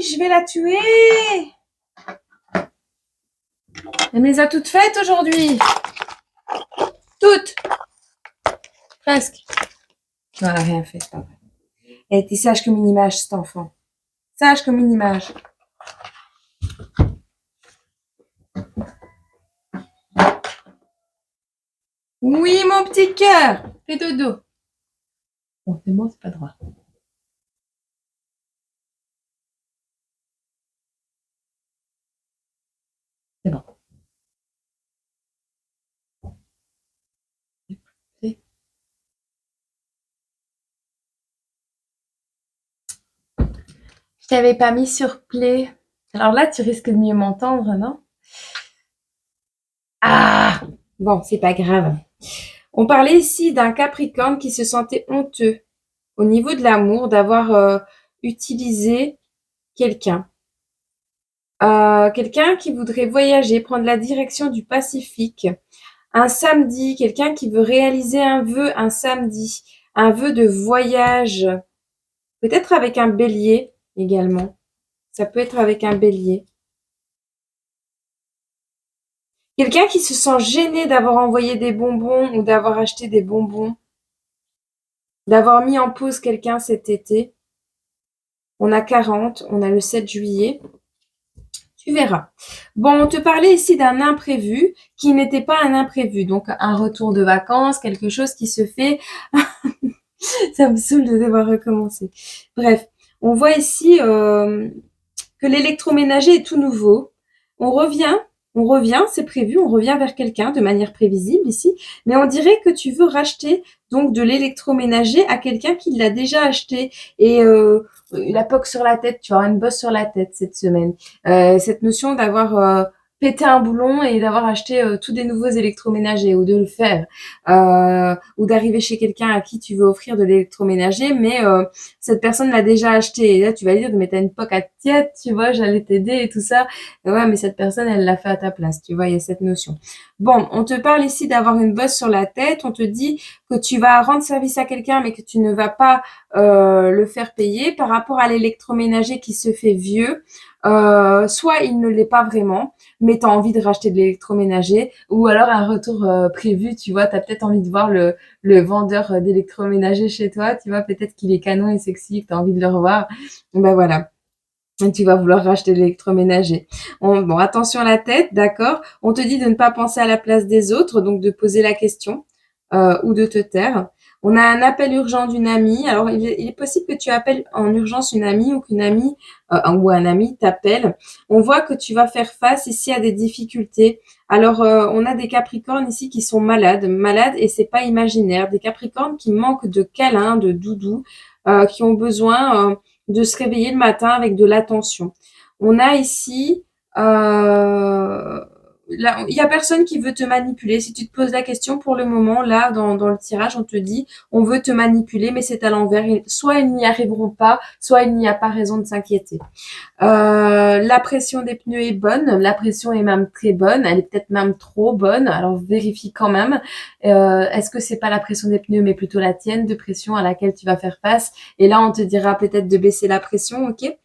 je vais la tuer. Elle me les a toutes faites aujourd'hui. Toutes. Presque. Non, elle a rien fait, c'est pas vrai. Elle était sage comme une image, cet enfant. Sage comme une image. Oui, mon petit cœur. Fais dodo. Bon, c'est bon, c'est pas droit. C'est bon. Je t'avais pas mis sur play. Alors là, tu risques de mieux m'entendre, non? Ah! Bon, c'est pas grave. On parlait ici d'un Capricorne qui se sentait honteux au niveau de l'amour d'avoir utilisé quelqu'un. Quelqu'un qui voudrait voyager, prendre la direction du Pacifique. Un samedi, quelqu'un qui veut réaliser un vœu un samedi. Un vœu de voyage. Peut-être avec un bélier également. Ça peut être avec un bélier. Quelqu'un qui se sent gêné d'avoir envoyé des bonbons ou d'avoir acheté des bonbons. D'avoir mis en pause quelqu'un cet été. On a 40, on a le 7 juillet. Tu verras. Bon, on te parlait ici d'un imprévu qui n'était pas un imprévu. Donc, un retour de vacances, quelque chose qui se fait. Ça me saoule de devoir recommencer. Bref, on voit ici que l'électroménager est tout nouveau. On revient, c'est prévu, on revient vers quelqu'un de manière prévisible ici, mais on dirait que tu veux racheter donc de l'électroménager à quelqu'un qui l'a déjà acheté et la poque sur la tête, tu vas avoir une bosse sur la tête cette semaine. Cette notion d'avoir pété un boulon et d'avoir acheté tous des nouveaux électroménagers ou de le faire ou d'arriver chez quelqu'un à qui tu veux offrir de l'électroménager, mais cette personne l'a déjà acheté et là tu vas dire mais t'as une poque à tiède, tu vois, j'allais t'aider et tout ça. Et ouais, mais cette personne elle l'a fait à ta place, tu vois, il y a cette notion. Bon, on te parle ici d'avoir une bosse sur la tête, on te dit que tu vas rendre service à quelqu'un mais que tu ne vas pas le faire payer par rapport à l'électroménager qui se fait vieux. Soit il ne l'est pas vraiment, mais tu as envie de racheter de l'électroménager, ou alors un retour prévu, tu vois, tu as peut-être envie de voir le vendeur d'électroménager chez toi, tu vois, peut-être qu'il est canon et sexy, que tu as envie de le revoir. Ben voilà. Et tu vas vouloir racheter de l'électroménager. Bon, attention à la tête, d'accord. On te dit de ne pas penser à la place des autres, donc de poser la question ou de te taire. On a un appel urgent d'une amie. Alors, il est possible que tu appelles en urgence une amie ou qu'une amie ou un ami t'appelle. On voit que tu vas faire face ici à des difficultés. Alors, on a des Capricornes ici qui sont malades et c'est pas imaginaire. Des Capricornes qui manquent de câlins, de doudou, qui ont besoin de se réveiller le matin avec de l'attention. On a ici là, il y a personne qui veut te manipuler. Si tu te poses la question pour le moment, là, dans le tirage, on te dit, on veut te manipuler, mais c'est à l'envers. Soit ils n'y arriveront pas, soit il n'y a pas raison de s'inquiéter. La pression des pneus est bonne. La pression est même très bonne. Elle est peut-être même trop bonne. Alors, vérifie quand même. Est-ce que c'est pas la pression des pneus, mais plutôt la tienne de pression à laquelle tu vas faire face? Et là, on te dira peut-être de baisser la pression, ok?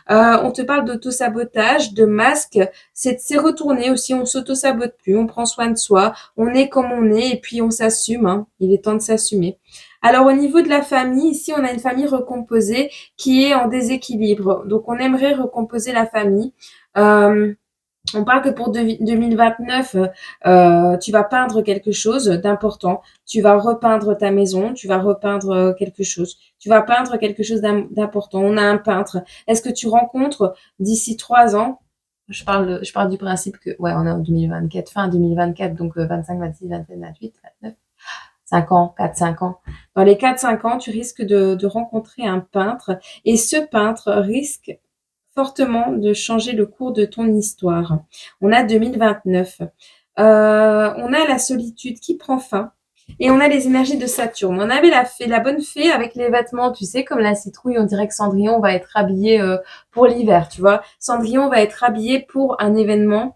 On te parle d'auto-sabotage, de masque. C'est retourné aussi. On s'auto-sabote plus. On prend soin de soi. On est comme on est et puis on s'assume. Hein. Il est temps de s'assumer. Alors, au niveau de la famille, ici, on a une famille recomposée qui est en déséquilibre. Donc, on aimerait recomposer la famille. On parle que pour 2029, tu vas peindre quelque chose d'important. Tu vas repeindre ta maison, tu vas repeindre quelque chose. Tu vas peindre quelque chose d'important. On a un peintre. Est-ce que tu rencontres d'ici 3 ans? Je parle du principe que, ouais, on est en 2024, fin 2024, donc 25, 26, 27, 28, 29. 5 ans, 4-5 ans. Dans les 4-5 ans, tu risques de rencontrer un peintre et ce peintre risque fortement de changer le cours de ton histoire. On a 2029. On a la solitude qui prend fin et on a les énergies de Saturne. On avait la bonne fée avec les vêtements, tu sais, comme la citrouille, on dirait que Cendrillon va être habillé pour l'hiver, tu vois. Cendrillon va être habillé pour un événement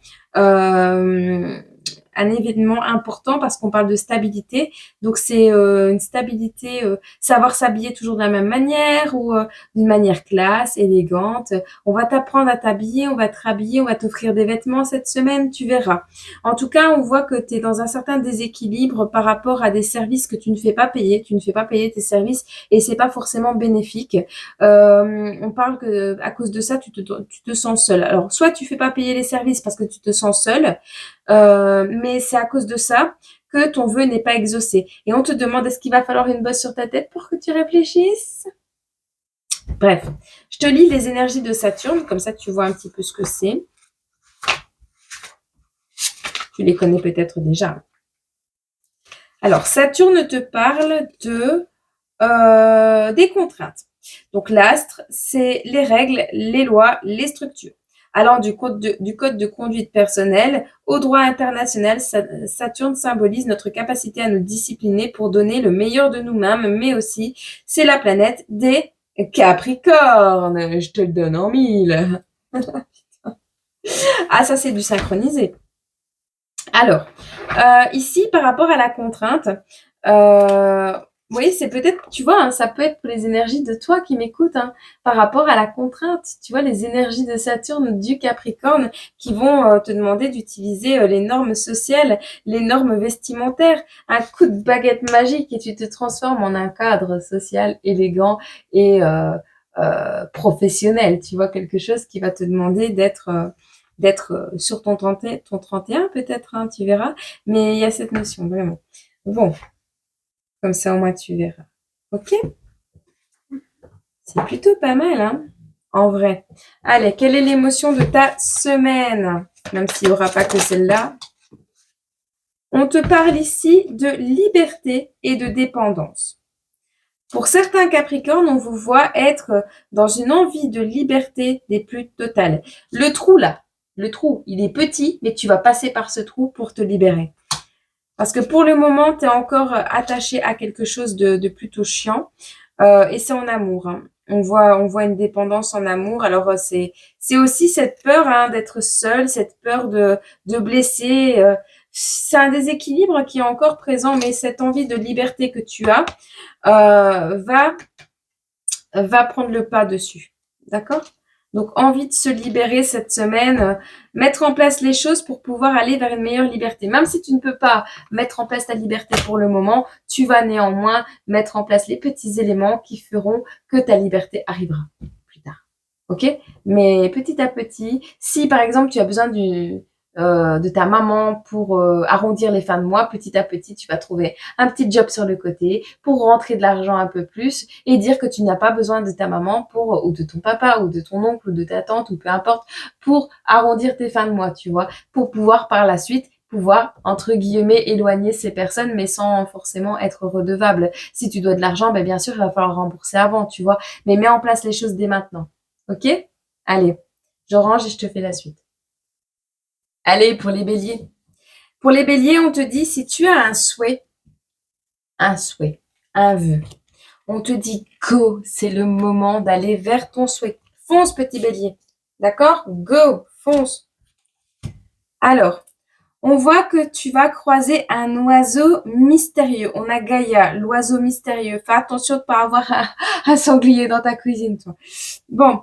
un événement important parce qu'on parle de stabilité. Donc, c'est une stabilité, savoir s'habiller toujours de la même manière ou d'une manière classe, élégante. On va t'apprendre à t'habiller, on va te rhabiller, on va t'offrir des vêtements cette semaine, tu verras. En tout cas, on voit que tu es dans un certain déséquilibre par rapport à des services que tu ne fais pas payer. Tu ne fais pas payer tes services et c'est pas forcément bénéfique. On parle que à cause de ça, tu te sens seul. Alors, soit tu fais pas payer les services parce que tu te sens seul, mais c'est à cause de ça que ton vœu n'est pas exaucé. Et on te demande est-ce qu'il va falloir une bosse sur ta tête pour que tu réfléchisses? Bref, je te lis les énergies de Saturne, comme ça tu vois un petit peu ce que c'est. Tu les connais peut-être déjà. Alors, Saturne te parle des contraintes. Donc, l'astre, c'est les règles, les lois, les structures. Allant du code de conduite personnelle au droit international, Saturne symbolise notre capacité à nous discipliner pour donner le meilleur de nous-mêmes, mais aussi, c'est la planète des Capricornes. Je te le donne en mille. Ah, ça, c'est du synchronisé. Alors, ici, par rapport à la contrainte, oui, c'est peut-être, tu vois, hein, ça peut être pour les énergies de toi qui m'écoutes, hein, par rapport à la contrainte, tu vois, les énergies de Saturne, du Capricorne, qui vont te demander d'utiliser les normes sociales, les normes vestimentaires, un coup de baguette magique et tu te transformes en un cadre social élégant et professionnel, tu vois, quelque chose qui va te demander d'être sur ton 31 peut-être, hein, tu verras. Mais il y a cette notion, vraiment. Bon, comme ça au moins tu verras. Ok? C'est plutôt pas mal, hein? En vrai. Allez, quelle est l'émotion de ta semaine? Même s'il n'y aura pas que celle-là. On te parle ici de liberté et de dépendance. Pour certains Capricornes, on vous voit être dans une envie de liberté des plus totales. Le trou là, le trou, il est petit, mais tu vas passer par ce trou pour te libérer. Parce que pour le moment, tu es encore attaché à quelque chose de plutôt chiant. Et c'est en amour, hein. On voit une dépendance en amour. Alors, c'est aussi cette peur, hein, d'être seul, cette peur de blesser. C'est un déséquilibre qui est encore présent, mais cette envie de liberté que tu as va prendre le pas dessus. D'accord? Donc, envie de se libérer cette semaine, mettre en place les choses pour pouvoir aller vers une meilleure liberté. Même si tu ne peux pas mettre en place ta liberté pour le moment, tu vas néanmoins mettre en place les petits éléments qui feront que ta liberté arrivera plus tard. Ok? Mais petit à petit, si par exemple tu as besoin de ta maman pour arrondir les fins de mois, petit à petit, tu vas trouver un petit job sur le côté pour rentrer de l'argent un peu plus et dire que tu n'as pas besoin de ta maman pour, ou de ton papa, ou de ton oncle, ou de ta tante, ou peu importe, pour arrondir tes fins de mois, tu vois, pour pouvoir par la suite pouvoir, entre guillemets, éloigner ces personnes, mais sans forcément être redevable. Si tu dois de l'argent, ben bien sûr, il va falloir rembourser avant, tu vois, mais mets en place les choses dès maintenant. Ok? Allez, je range et je te fais la suite. Allez, pour les béliers. Pour les béliers, on te dit, si tu as un souhait, un vœu, on te dit go, c'est le moment d'aller vers ton souhait. Fonce, petit bélier. D'accord? Go, fonce. Alors, on voit que tu vas croiser un oiseau mystérieux. On a Gaïa, l'oiseau mystérieux. Fais attention de ne pas avoir un sanglier dans ta cuisine, toi. Bon,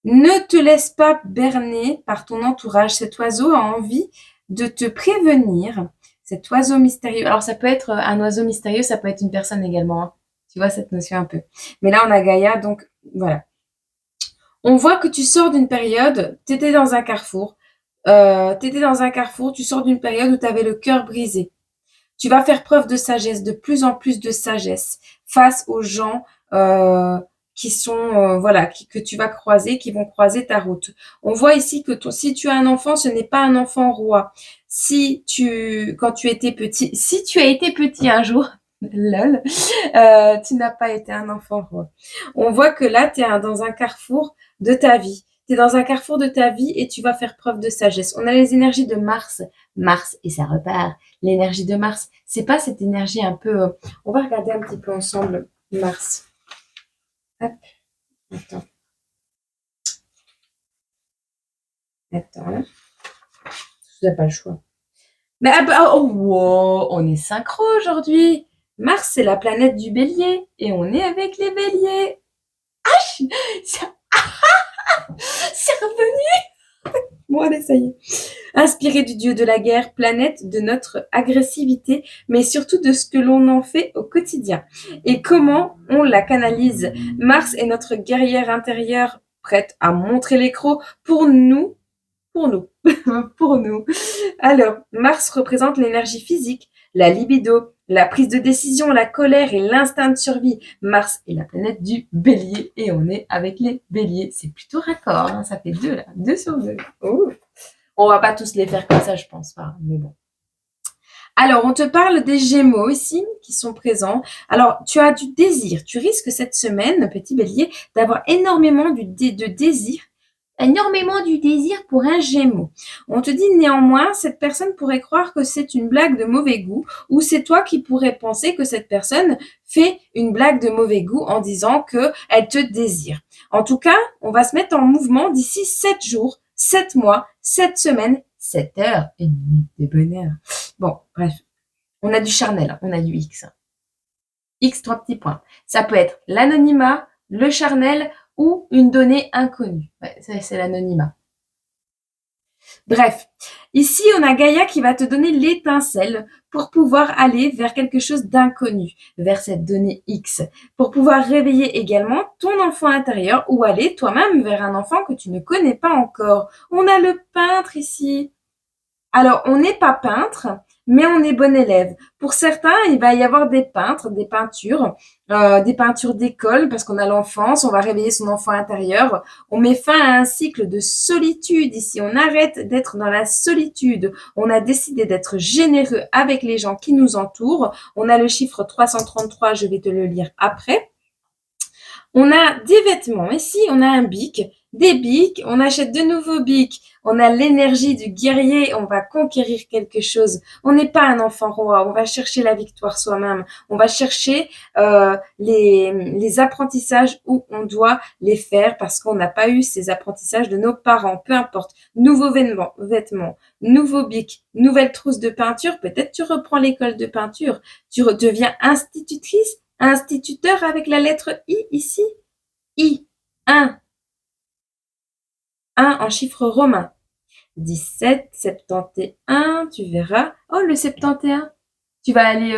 ne te laisse pas berner par ton entourage. Cet oiseau a envie de te prévenir. Cet oiseau mystérieux. Alors, ça peut être un oiseau mystérieux, ça peut être une personne également, hein. Tu vois cette notion un peu. Mais là, on a Gaïa, donc voilà. On voit que tu sors d'une période, tu étais dans un carrefour. Tu sors d'une période où tu avais le cœur brisé. Tu vas faire preuve de sagesse, de plus en plus de sagesse face aux gens qui sont voilà que tu vas croiser, qui vont croiser ta route. On voit ici que si tu as un enfant, ce n'est pas un enfant roi. Quand tu étais petit, si tu as été petit un jour, lol, tu n'as pas été un enfant roi. On voit que là, tu es dans un carrefour de ta vie. Tu es dans un carrefour de ta vie et tu vas faire preuve de sagesse. On a les énergies de Mars. Mars, et ça repart. L'énergie de Mars, c'est pas cette énergie un peu... on va regarder un petit peu ensemble Mars. Hop, attends. Attends. Je n'ai pas le choix. Mais oh, wow, on est synchro aujourd'hui. Mars, c'est la planète du bélier et on est avec les béliers. Ah, c'est revenu. Bon, allez, ça y est. Inspiré du dieu de la guerre, planète de notre agressivité, mais surtout de ce que l'on en fait au quotidien et comment on la canalise. Mars est notre guerrière intérieure prête à montrer les crocs pour nous, pour nous. Alors, Mars représente l'énergie physique, la libido, la prise de décision, la colère et l'instinct de survie. Mars est la planète du bélier et on est avec les béliers. C'est plutôt raccord, hein, ça fait 2 là, 2 sur 2. Oh. On va pas tous les faire comme ça, je pense pas, mais bon. Alors, on te parle des Gémeaux ici, qui sont présents. Alors, tu as du désir. Tu risques cette semaine, petit bélier, d'avoir énormément de désir. Énormément du désir pour un Gémeaux. On te dit néanmoins, cette personne pourrait croire que c'est une blague de mauvais goût, ou c'est toi qui pourrais penser que cette personne fait une blague de mauvais goût en disant qu'elle te désire. En tout cas, on va se mettre en mouvement d'ici 7 jours, 7 mois, 7 semaines, 7 heures et minute de bonheur. Bon, bref. On a du charnel, on a du X. X, 3 petits points. Ça peut être l'anonymat, le charnel ou une donnée inconnue. Ouais, ça, c'est l'anonymat. Bref, ici, on a Gaïa qui va te donner l'étincelle pour pouvoir aller vers quelque chose d'inconnu, vers cette donnée X, pour pouvoir réveiller également ton enfant intérieur ou aller toi-même vers un enfant que tu ne connais pas encore. On a le peintre ici. Alors, on n'est pas peintre, mais on est bon élève. Pour certains, il va y avoir des peintres, des peintures d'école, parce qu'on a l'enfance, on va réveiller son enfant intérieur. On met fin à un cycle de solitude ici. On arrête d'être dans la solitude. On a décidé d'être généreux avec les gens qui nous entourent. On a le chiffre 333, je vais te le lire après. On a des vêtements. Ici, on a un bic, des bics. On achète de nouveaux bics. On a l'énergie du guerrier. On va conquérir quelque chose. On n'est pas un enfant roi. On va chercher la victoire soi-même. On va chercher les apprentissages où on doit les faire parce qu'on n'a pas eu ces apprentissages de nos parents. Peu importe. Nouveaux vêtements, nouveaux bics, nouvelle trousse de peinture. Peut-être tu reprends l'école de peinture. Tu deviens institutrice. Instituteur avec la lettre I ici. I. 1. 1 en chiffre romain. 17, 71, tu verras. Oh, le 71. Tu vas aller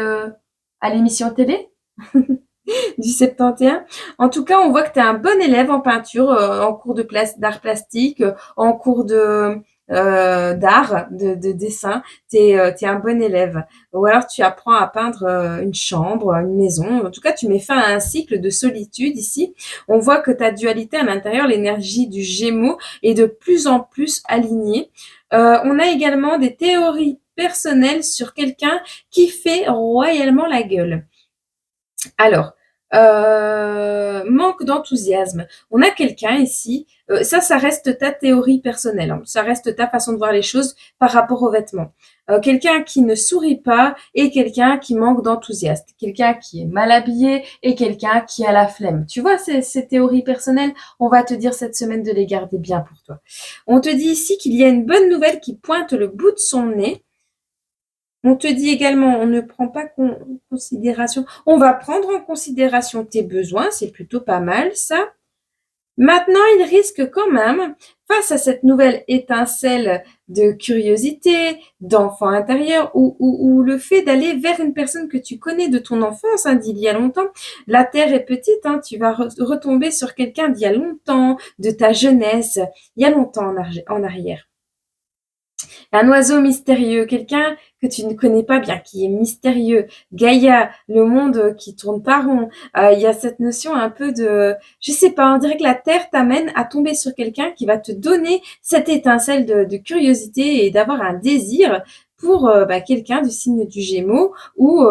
à l'émission télé du 71. En tout cas, on voit que tu es un bon élève en peinture, en cours d'art plastique, en cours d'art, de dessin. Tu es un bon élève. Ou alors tu apprends à peindre une chambre, une maison. En tout cas, tu mets fin à un cycle de solitude ici. On voit que ta dualité à l'intérieur, l'énergie du Gémeaux, est de plus en plus alignée. On a également des théories personnelles sur quelqu'un qui fait royalement la gueule. Alors, manque d'enthousiasme. On a quelqu'un ici, ça reste ta théorie personnelle, hein, ça reste ta façon de voir les choses par rapport aux vêtements. Quelqu'un qui ne sourit pas et quelqu'un qui manque d'enthousiasme. Quelqu'un qui est mal habillé et quelqu'un qui a la flemme. Tu vois, ces théories personnelles, on va te dire cette semaine de les garder bien pour toi. On te dit ici qu'il y a une bonne nouvelle qui pointe le bout de son nez. On te dit également, on ne prend pas en considération. On va prendre en considération tes besoins, c'est plutôt pas mal ça. Maintenant, il risque quand même, face à cette nouvelle étincelle de curiosité, d'enfant intérieur, ou le fait d'aller vers une personne que tu connais de ton enfance, hein, d'il y a longtemps. La terre est petite, hein, tu vas retomber sur quelqu'un d'il y a longtemps, de ta jeunesse, il y a longtemps en arrière. Un oiseau mystérieux, quelqu'un que tu ne connais pas bien, qui est mystérieux. Gaïa, le monde qui tourne pas rond. Il y a cette notion un peu de, je sais pas, on dirait que la Terre t'amène à tomber sur quelqu'un qui va te donner cette étincelle de curiosité et d'avoir un désir pour quelqu'un du signe du Gémeaux ou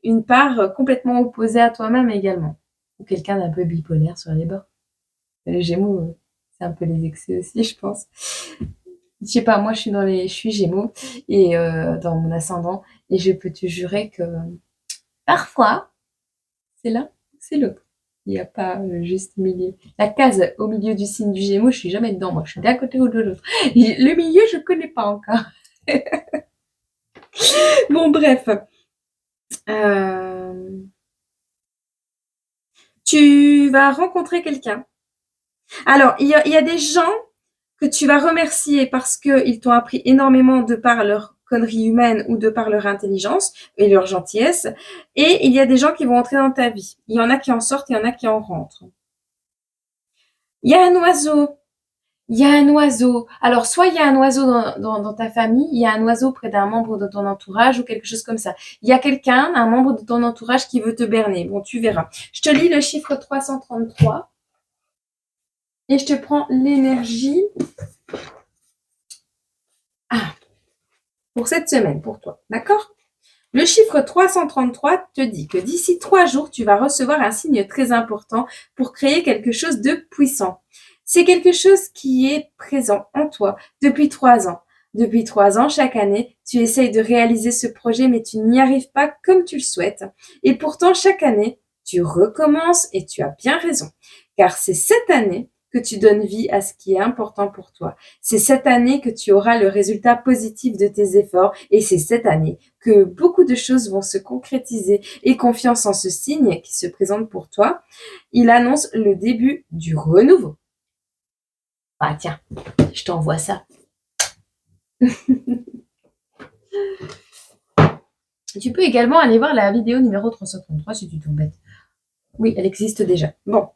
une part complètement opposée à toi-même également. Ou quelqu'un d'un peu bipolaire sur les bords. Les Gémeaux, c'est un peu les excès aussi, je pense. Je sais pas, moi je suis Gémeaux et dans mon ascendant et je peux te jurer que parfois c'est l'un, c'est l'autre. Il n'y a pas juste milieu. La case au milieu du signe du Gémeaux, je suis jamais dedans. Moi, je suis d'un côté ou de l'autre. Le milieu, je connais pas encore. Bon, bref. Tu vas rencontrer quelqu'un. Alors, il y a des gens que tu vas remercier parce qu'ils t'ont appris énormément de par leur connerie humaine ou de par leur intelligence et leur gentillesse. Et il y a des gens qui vont entrer dans ta vie. Il y en a qui en sortent, il y en a qui en rentrent. Il y a un oiseau. Il y a un oiseau. Alors, soit il y a un oiseau dans ta famille, il y a un oiseau près d'un membre de ton entourage ou quelque chose comme ça. Il y a quelqu'un, un membre de ton entourage qui veut te berner. Bon, tu verras. Je te lis le chiffre 333 et je te prends l'énergie pour cette semaine, pour toi. D'accord? Le chiffre 333 te dit que d'ici 3 jours, tu vas recevoir un signe très important pour créer quelque chose de puissant. C'est quelque chose qui est présent en toi depuis 3 ans. Depuis 3 ans, chaque année, tu essayes de réaliser ce projet, mais tu n'y arrives pas comme tu le souhaites. Et pourtant, chaque année, tu recommences et tu as bien raison. Car c'est cette année que tu donnes vie à ce qui est important pour toi. C'est cette année que tu auras le résultat positif de tes efforts et c'est cette année que beaucoup de choses vont se concrétiser. Et confiance en ce signe qui se présente pour toi, il annonce le début du renouveau. Ah tiens, je t'envoie ça. Tu peux également aller voir la vidéo numéro 333 si tu t'embêtes. Oui, elle existe déjà. Bon.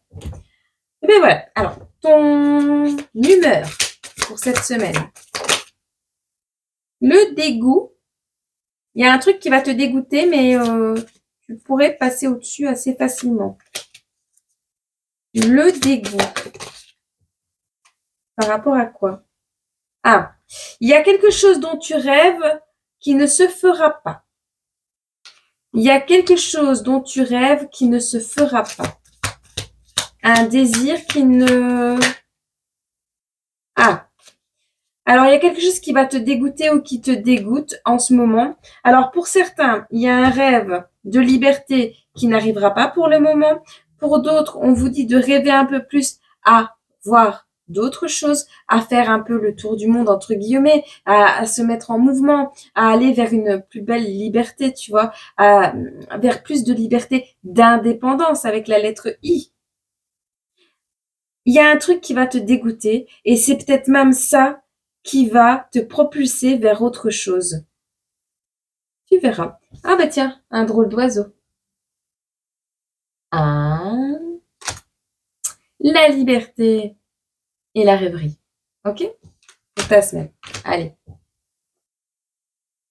Et bien voilà. Alors, ton humeur pour cette semaine. Le dégoût. Il y a un truc qui va te dégoûter, mais tu pourrais passer au-dessus assez facilement. Le dégoût. Par rapport à quoi? Ah, il y a quelque chose dont tu rêves qui ne se fera pas. Il y a quelque chose dont tu rêves qui ne se fera pas. Un désir qui ne... Ah. Alors, il y a quelque chose qui va te dégoûter ou qui te dégoûte en ce moment. Alors, pour certains, il y a un rêve de liberté qui n'arrivera pas pour le moment. Pour d'autres, on vous dit de rêver un peu plus à voir d'autres choses, à faire un peu le tour du monde, entre guillemets, à se mettre en mouvement, à aller vers une plus belle liberté, tu vois, vers plus de liberté d'indépendance avec la lettre I. Il y a un truc qui va te dégoûter et c'est peut-être même ça qui va te propulser vers autre chose. Tu verras. Ah bah tiens, un drôle d'oiseau. Ah, la liberté et la rêverie. Ok? Pour ta semaine. Allez.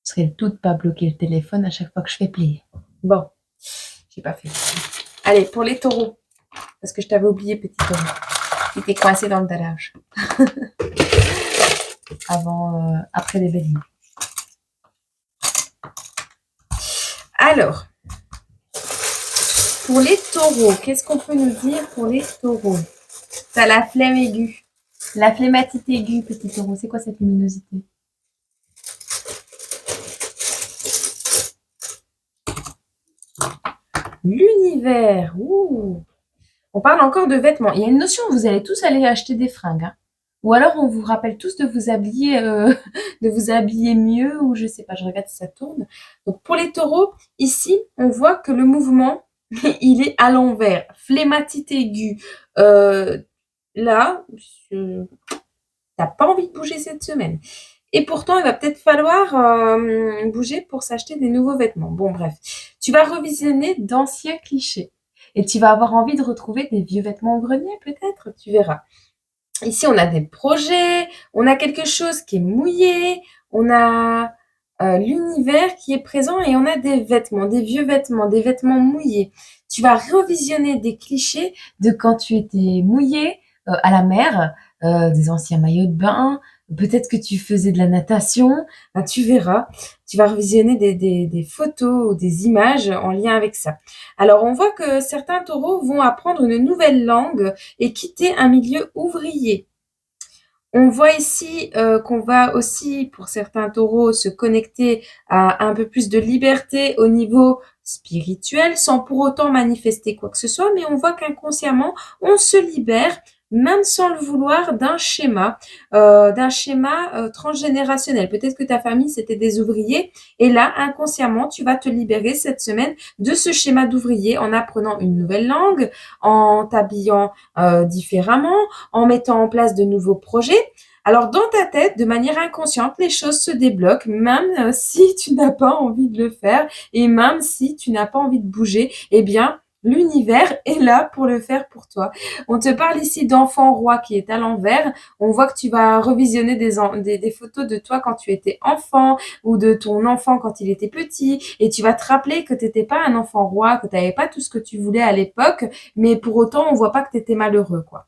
Je serais toute pas bloquer le téléphone à chaque fois que je fais plier. Bon, j'ai pas fait. Allez, pour les taureaux. Parce que je t'avais oublié, petit taureau. Tu étais coincé dans le dallage. Après les béliers. Alors, pour les taureaux, qu'est-ce qu'on peut nous dire pour les taureaux? T'as la flemme aiguë. La flemmatite aiguë, petit taureau. C'est quoi cette luminosité? L'univers. Ouh. On parle encore de vêtements. Il y a une notion, vous allez tous aller acheter des fringues. Hein. Ou alors on vous rappelle tous de vous habiller, de vous habiller mieux, ou je sais pas, je regarde si ça tourne. Donc pour les taureaux, ici, on voit que le mouvement, il est à l'envers. Flemmatite aiguë. Là, t'as pas envie de bouger cette semaine. Et pourtant, il va peut-être falloir bouger pour s'acheter des nouveaux vêtements. Bon, bref. Tu vas revisionner d'anciens clichés. Et tu vas avoir envie de retrouver des vieux vêtements au grenier, peut-être. Tu verras. Ici, on a des projets, on a quelque chose qui est mouillé, on a l'univers qui est présent et on a des vêtements, des vieux vêtements, des vêtements mouillés. Tu vas revisionner des clichés de quand tu étais mouillé à la mer, des anciens maillots de bain, peut-être que tu faisais de la natation, ben, tu verras. Tu vas revisionner des photos ou des images en lien avec ça. Alors, on voit que certains taureaux vont apprendre une nouvelle langue et quitter un milieu ouvrier. On voit ici qu'on va aussi, pour certains taureaux, se connecter à un peu plus de liberté au niveau spirituel sans pour autant manifester quoi que ce soit, mais on voit qu'inconsciemment, on se libère même sans le vouloir, d'un schéma transgénérationnel. Peut-être que ta famille, c'était des ouvriers et là, inconsciemment, tu vas te libérer cette semaine de ce schéma d'ouvrier en apprenant une nouvelle langue, en t'habillant différemment, en mettant en place de nouveaux projets. Alors, dans ta tête, de manière inconsciente, les choses se débloquent, même si tu n'as pas envie de le faire et même si tu n'as pas envie de bouger, eh bien, l'univers est là pour le faire pour toi. On te parle ici d'enfant roi qui est à l'envers. On voit que tu vas revisionner des photos de toi quand tu étais enfant ou de ton enfant quand il était petit et tu vas te rappeler que tu n'étais pas un enfant roi, que tu n'avais pas tout ce que tu voulais à l'époque, mais pour autant, on voit pas que tu étais malheureux, quoi.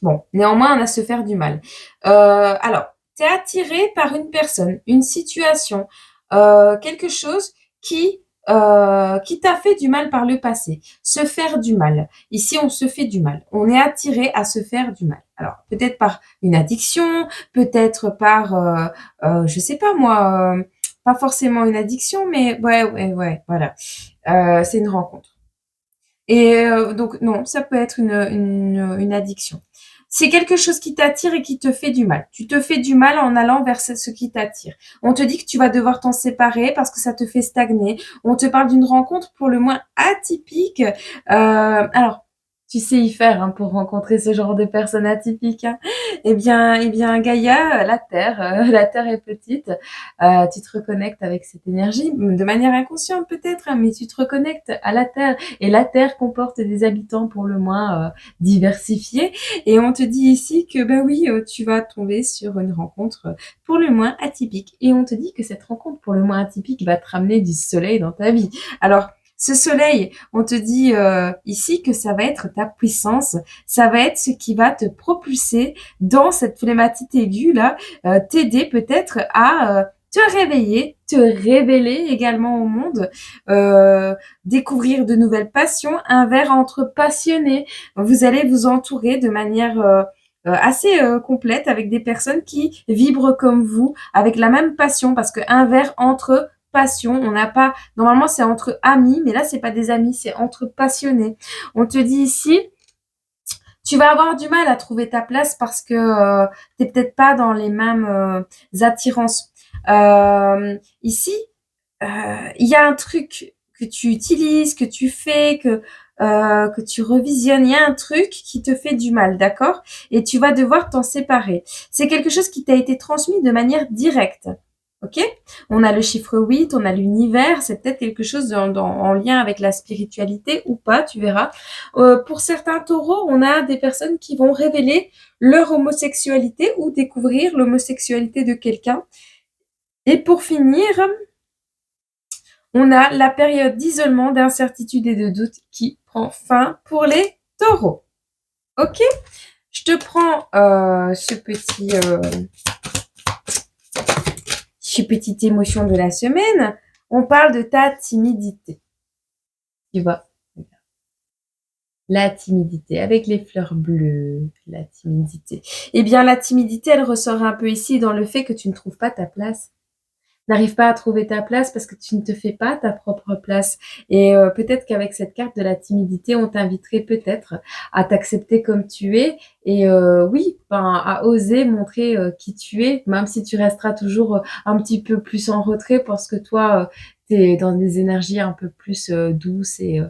Bon, néanmoins, on a se faire du mal. Alors, tu es attiré par une personne, une situation, quelque chose qui t'a fait du mal par le passé. Se faire du mal. Ici, on se fait du mal. On est attiré à se faire du mal. Alors, peut-être par une addiction, peut-être par, je sais pas moi, pas forcément une addiction, mais ouais, voilà. C'est une rencontre. Et donc, non, ça peut être une addiction. C'est quelque chose qui t'attire et qui te fait du mal. Tu te fais du mal en allant vers ce qui t'attire. On te dit que tu vas devoir t'en séparer parce que ça te fait stagner. On te parle d'une rencontre pour le moins atypique. Alors, tu sais y faire hein, pour rencontrer ce genre de personnes atypiques. Hein. Eh bien, Gaïa, la Terre est petite. Tu te reconnectes avec cette énergie de manière inconsciente peut-être, hein, mais tu te reconnectes à la Terre. Et la Terre comporte des habitants pour le moins diversifiés. Et on te dit ici que, bah oui, tu vas tomber sur une rencontre pour le moins atypique. Et on te dit que cette rencontre pour le moins atypique va te ramener du soleil dans ta vie. Alors, ce soleil, on te dit ici que ça va être ta puissance, ça va être ce qui va te propulser dans cette flématite aiguë là, t'aider peut-être à te réveiller, te révéler également au monde, découvrir de nouvelles passions, un verre entre passionnés. Vous allez vous entourer de manière assez complète avec des personnes qui vibrent comme vous, avec la même passion, parce qu'un verre entre passion, on n'a pas, normalement c'est entre amis, mais là c'est pas des amis, c'est entre passionnés. On te dit ici, tu vas avoir du mal à trouver ta place parce que t'es peut-être pas dans les mêmes attirances. Ici, il y a un truc que tu utilises, que tu fais, que tu revisionnes. Il y a un truc qui te fait du mal, d'accord? Et tu vas devoir t'en séparer. C'est quelque chose qui t'a été transmis de manière directe. Ok? On a le chiffre 8, on a l'univers, c'est peut-être quelque chose en lien avec la spiritualité ou pas, tu verras. Pour certains taureaux, on a des personnes qui vont révéler leur homosexualité ou découvrir l'homosexualité de quelqu'un. Et pour finir, on a la période d'isolement, d'incertitude et de doute qui prend fin pour les taureaux. Ok? Je te prends petite émotion de la semaine. On parle de ta timidité. Tu vois? La timidité, avec les fleurs bleues, la timidité. Eh bien, la timidité, elle ressort un peu ici dans le fait que tu ne trouves pas ta place. N'arrive pas à trouver ta place parce que tu ne te fais pas ta propre place. Et peut-être qu'avec cette carte de la timidité, on t'inviterait peut-être à t'accepter comme tu es et oui, à oser montrer qui tu es, même si tu resteras toujours un petit peu plus en retrait parce que toi, tu es dans des énergies un peu plus douces et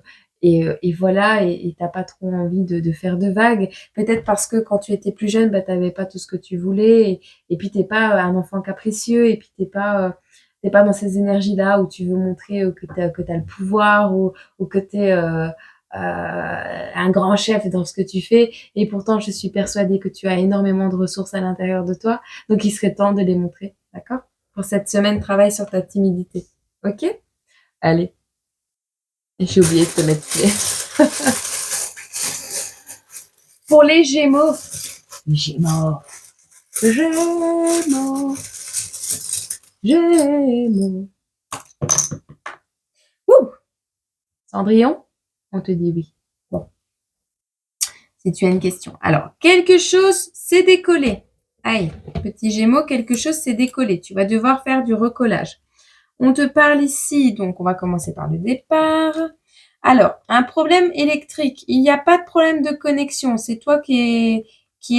voilà, et t'as pas trop envie de faire de vagues. Peut-être parce que quand tu étais plus jeune, bah, t'avais pas tout ce que tu voulais et puis t'es pas un enfant capricieux et puis t'es pas dans ces énergies-là où tu veux montrer que t'as le pouvoir ou que t'es un grand chef dans ce que tu fais. Et pourtant, je suis persuadée que tu as énormément de ressources à l'intérieur de toi. Donc, il serait temps de les montrer. D'accord? Pour cette semaine, travaille sur ta timidité. Ok? Allez. J'ai oublié de te mettre clé. Pour les Gémeaux. Gémeaux. Gémeaux. Gémeaux. Ouh! Cendrillon, on te dit oui. Bon. Si tu as une question. Alors, quelque chose s'est décollé. Aïe, petit Gémeaux, quelque chose s'est décollé. Tu vas devoir faire du recollage. On te parle ici, donc on va commencer par le départ. Alors, un problème électrique. Il n'y a pas de problème de connexion. C'est toi qui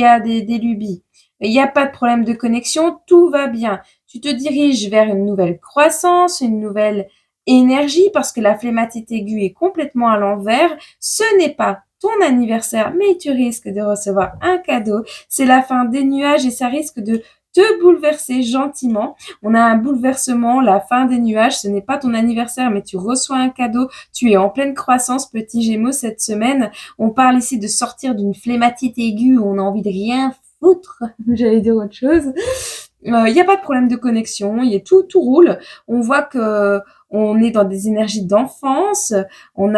a des lubies. Il n'y a pas de problème de connexion. Tout va bien. Tu te diriges vers une nouvelle croissance, une nouvelle énergie parce que la flématite aiguë est complètement à l'envers. Ce n'est pas ton anniversaire, mais tu risques de recevoir un cadeau. C'est la fin des nuages et ça risque de te bouleverser gentiment. On a un bouleversement, la fin des nuages. Ce n'est pas ton anniversaire, mais tu reçois un cadeau. Tu es en pleine croissance, petit Gémeaux, cette semaine. On parle ici de sortir d'une flématite aiguë où on a envie de rien foutre. J'allais dire autre chose. Il n'y a pas de problème de connexion, tout roule. On voit que on est dans des énergies d'enfance. On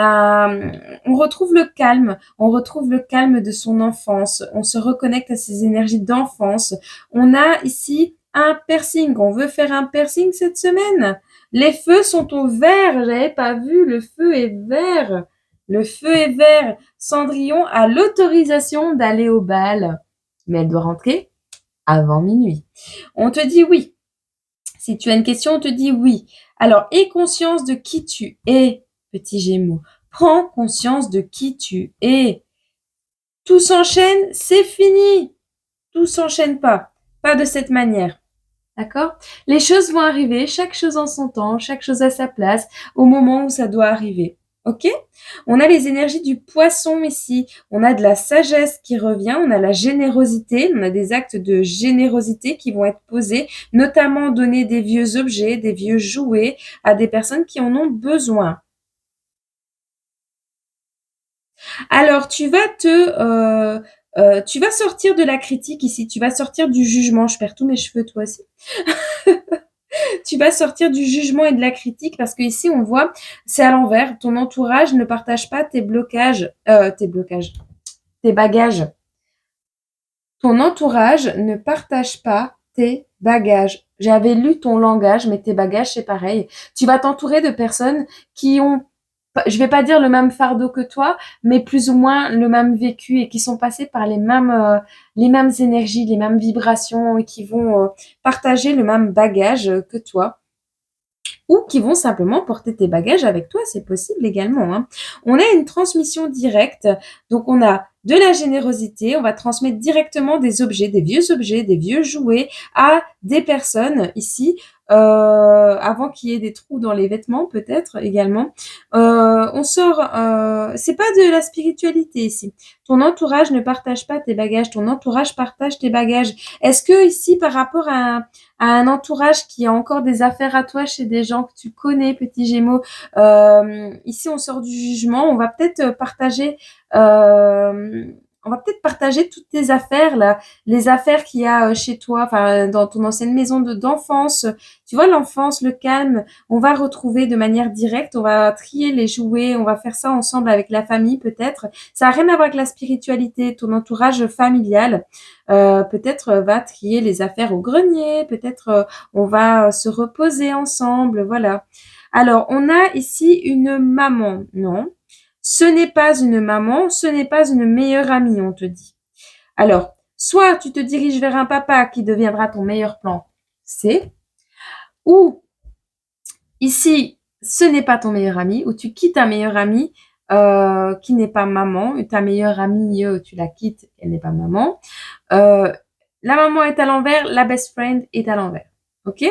retrouve le calme de son enfance. On se reconnecte à ces énergies d'enfance. On a ici un piercing. On veut faire un piercing cette semaine. Les feux sont au vert. J'avais pas vu. Le feu est vert. Le feu est vert. Cendrillon a l'autorisation d'aller au bal, mais elle doit rentrer avant minuit. On te dit oui. Si tu as une question, on te dit oui. Alors, aie conscience de qui tu es, petit Gémeaux. Prends conscience de qui tu es. Tout s'enchaîne, c'est fini. Tout s'enchaîne pas. Pas de cette manière. D'accord? Les choses vont arriver, chaque chose en son temps, chaque chose à sa place, au moment où ça doit arriver. Ok? On a les énergies du poisson ici. On a de la sagesse qui revient. On a la générosité. On a des actes de générosité qui vont être posés, notamment donner des vieux objets, des vieux jouets à des personnes qui en ont besoin. Alors, tu vas sortir de la critique ici. Tu vas sortir du jugement. Je perds tous mes cheveux, toi aussi. Tu vas sortir du jugement et de la critique parce que ici on voit, c'est à l'envers. Ton entourage ne partage pas tes bagages. Ton entourage ne partage pas tes bagages. J'avais lu ton langage, mais tes bagages, c'est pareil. Tu vas t'entourer de personnes qui ont, je vais pas dire le même fardeau que toi, mais plus ou moins le même vécu et qui sont passés par les mêmes énergies, les mêmes vibrations et qui vont partager le même bagage que toi, ou qui vont simplement porter tes bagages avec toi, c'est possible également, hein. On a une transmission directe, donc on a de la générosité, on va transmettre directement des objets, des vieux jouets à des personnes ici, avant qu'il y ait des trous dans les vêtements peut-être également. C'est pas de la spiritualité ici. Ton entourage ne partage pas tes bagages, ton entourage partage tes bagages. Est-ce que ici, par rapport à un entourage qui a encore des affaires à toi chez des gens que tu connais, petit Gémeaux. Ici, on sort du jugement. On va peut-être partager toutes tes affaires là, les affaires qu'il y a chez toi, enfin dans ton ancienne maison d'enfance. Tu vois, l'enfance, le calme, on va retrouver de manière directe. On va trier les jouets, on va faire ça ensemble avec la famille peut-être. Ça n'a rien à voir avec la spiritualité, ton entourage familial. Peut-être va trier les affaires au grenier, peut-être on va se reposer ensemble, voilà. Alors, on a ici une maman, non? Ce n'est pas une maman, ce n'est pas une meilleure amie, on te dit. Alors, soit tu te diriges vers un papa qui deviendra ton meilleur plan C, ou ici, ce n'est pas ton meilleur ami, ou tu quittes un meilleur ami qui n'est pas maman, ta meilleure amie, tu la quittes, elle n'est pas maman. La maman est à l'envers, la best friend est à l'envers. Ok?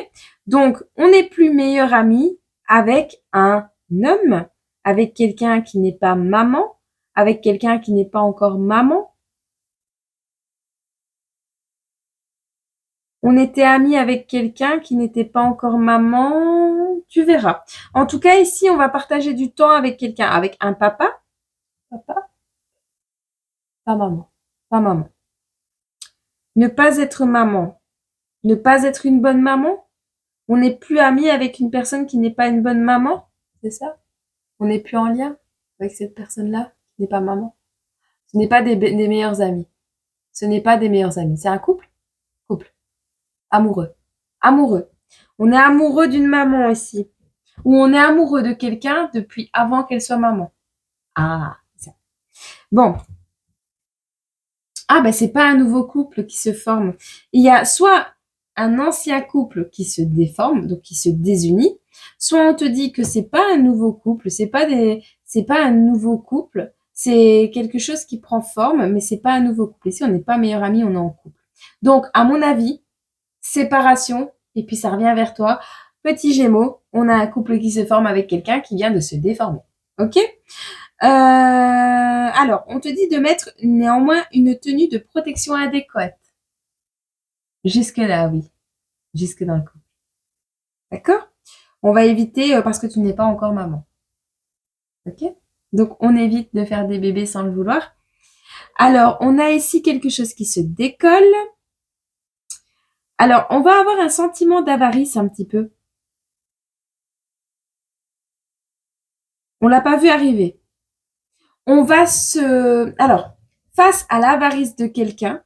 Donc, on n'est plus meilleur ami avec un homme, avec quelqu'un qui n'est pas maman, avec quelqu'un qui n'est pas encore maman. On était amis avec quelqu'un qui n'était pas encore maman. Tu verras. En tout cas, ici, on va partager du temps avec quelqu'un, avec un papa. Papa? Pas maman. Pas maman. Ne pas être maman. Ne pas être une bonne maman. On n'est plus amis avec une personne qui n'est pas une bonne maman. C'est ça? On n'est plus en lien avec cette personne-là qui n'est pas maman. Ce n'est pas des meilleurs amis. Ce n'est pas des meilleurs amis. C'est un couple? Couple. Amoureux. Amoureux. On est amoureux d'une maman ici. Ou on est amoureux de quelqu'un depuis avant qu'elle soit maman. Ah, ça. Bon. Ah, ben c'est pas un nouveau couple qui se forme. Il y a soit un ancien couple qui se déforme, donc qui se désunit, soit on te dit que c'est pas un nouveau couple, c'est c'est pas un nouveau couple, c'est quelque chose qui prend forme, mais c'est pas un nouveau couple. Ici, on n'est pas meilleurs amis, on est en couple. Donc, à mon avis, séparation, et puis ça revient vers toi. Petit Gémeaux, on a un couple qui se forme avec quelqu'un qui vient de se déformer. Ok? Alors, on te dit de mettre néanmoins une tenue de protection adéquate. Jusque-là, oui. Jusque dans le couple. D'accord? On va éviter parce que tu n'es pas encore maman. Ok? Donc, on évite de faire des bébés sans le vouloir. Alors, on a ici quelque chose qui se décolle. Alors, on va avoir un sentiment d'avarice un petit peu. On l'a pas vu arriver. On va Alors, face à l'avarice de quelqu'un,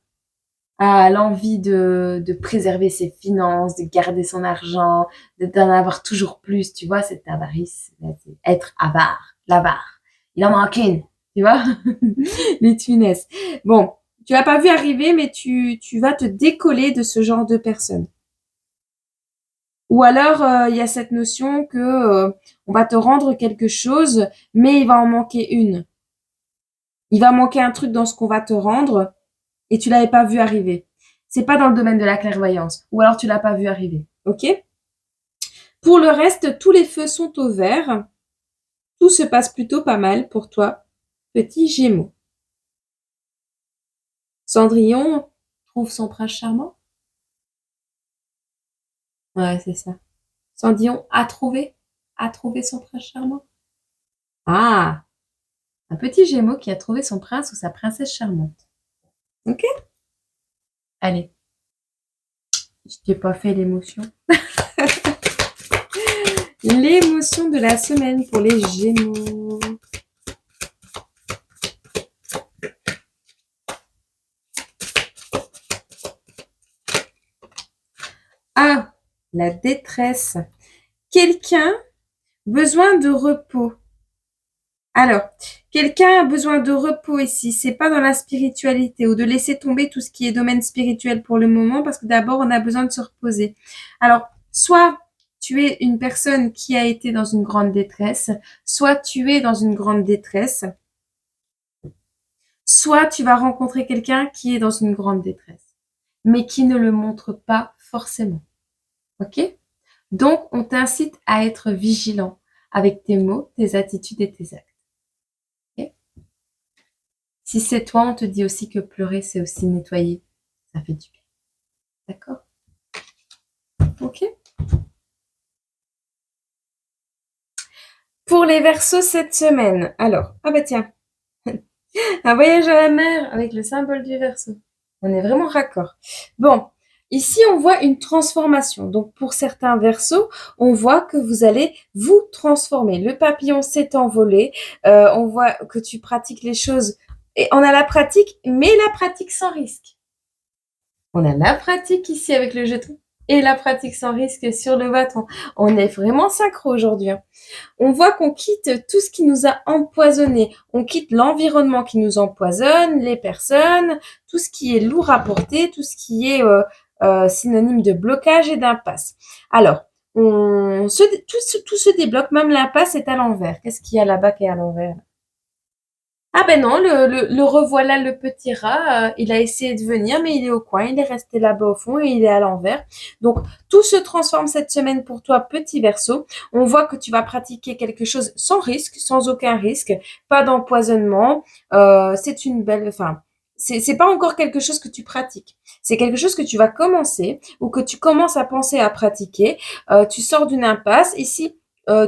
à l'envie de préserver ses finances, de garder son argent, d'en avoir toujours plus, tu vois, cette avarice, c'est être avare, l'avare. Il en manque une, tu vois, les tunesses. Bon, tu l'as pas vu arriver, mais tu vas te décoller de ce genre de personne. Ou alors, il y a cette notion que on va te rendre quelque chose, mais il va en manquer une. Il va manquer un truc dans ce qu'on va te rendre et tu l'avais pas vu arriver. C'est pas dans le domaine de la clairvoyance. Ou alors tu l'as pas vu arriver. Ok? Pour le reste, tous les feux sont au vert. Tout se passe plutôt pas mal pour toi, petit Gémeaux. Cendrillon trouve son prince charmant? Ouais, c'est ça. Cendrillon a trouvé son prince charmant. Ah, un petit Gémeaux qui a trouvé son prince ou sa princesse charmante. Ok? Allez, je t'ai pas fait l'émotion. L'émotion de la semaine pour les Gémeaux. Ah, la détresse. Quelqu'un besoin de repos. Alors, quelqu'un a besoin de repos ici. C'est pas dans la spiritualité ou de laisser tomber tout ce qui est domaine spirituel pour le moment parce que d'abord on a besoin de se reposer. Alors, soit tu es une personne qui a été dans une grande détresse, soit tu es dans une grande détresse, soit tu vas rencontrer quelqu'un qui est dans une grande détresse, mais qui ne le montre pas forcément. Ok? Donc, on t'incite à être vigilant avec tes mots, tes attitudes et tes actes. Okay? Si c'est toi, on te dit aussi que pleurer, c'est aussi nettoyer. Ça fait du bien. D'accord? Ok? Pour les Verseaux cette semaine. Alors, ah bah tiens, un voyage à la mer avec le symbole du Verseau. On est vraiment raccord. Bon, ici on voit une transformation. Donc pour certains Verseaux, on voit que vous allez vous transformer. Le papillon s'est envolé. On voit que tu pratiques les choses. Et on a la pratique, mais la pratique sans risque. On a la pratique ici avec le jeton et la pratique sans risque sur le bâton. On est vraiment synchro aujourd'hui. On voit qu'on quitte tout ce qui nous a empoisonné. On quitte l'environnement qui nous empoisonne, les personnes, tout ce qui est lourd à porter, tout ce qui est synonyme de blocage et d'impasse. Alors, tout se débloque, même l'impasse est à l'envers. Qu'est-ce qu'il y a là-bas qui est à l'envers? Ah ben non, le revoilà le petit rat, il a essayé de venir, mais il est au coin, il est resté là-bas au fond et il est à l'envers. Donc, tout se transforme cette semaine pour toi, petit Verseau. On voit que tu vas pratiquer quelque chose sans risque, sans aucun risque, pas d'empoisonnement. C'est une belle, enfin, c'est pas encore quelque chose que tu pratiques. C'est quelque chose que tu vas commencer ou que tu commences à penser à pratiquer. Tu sors d'une impasse. Ici,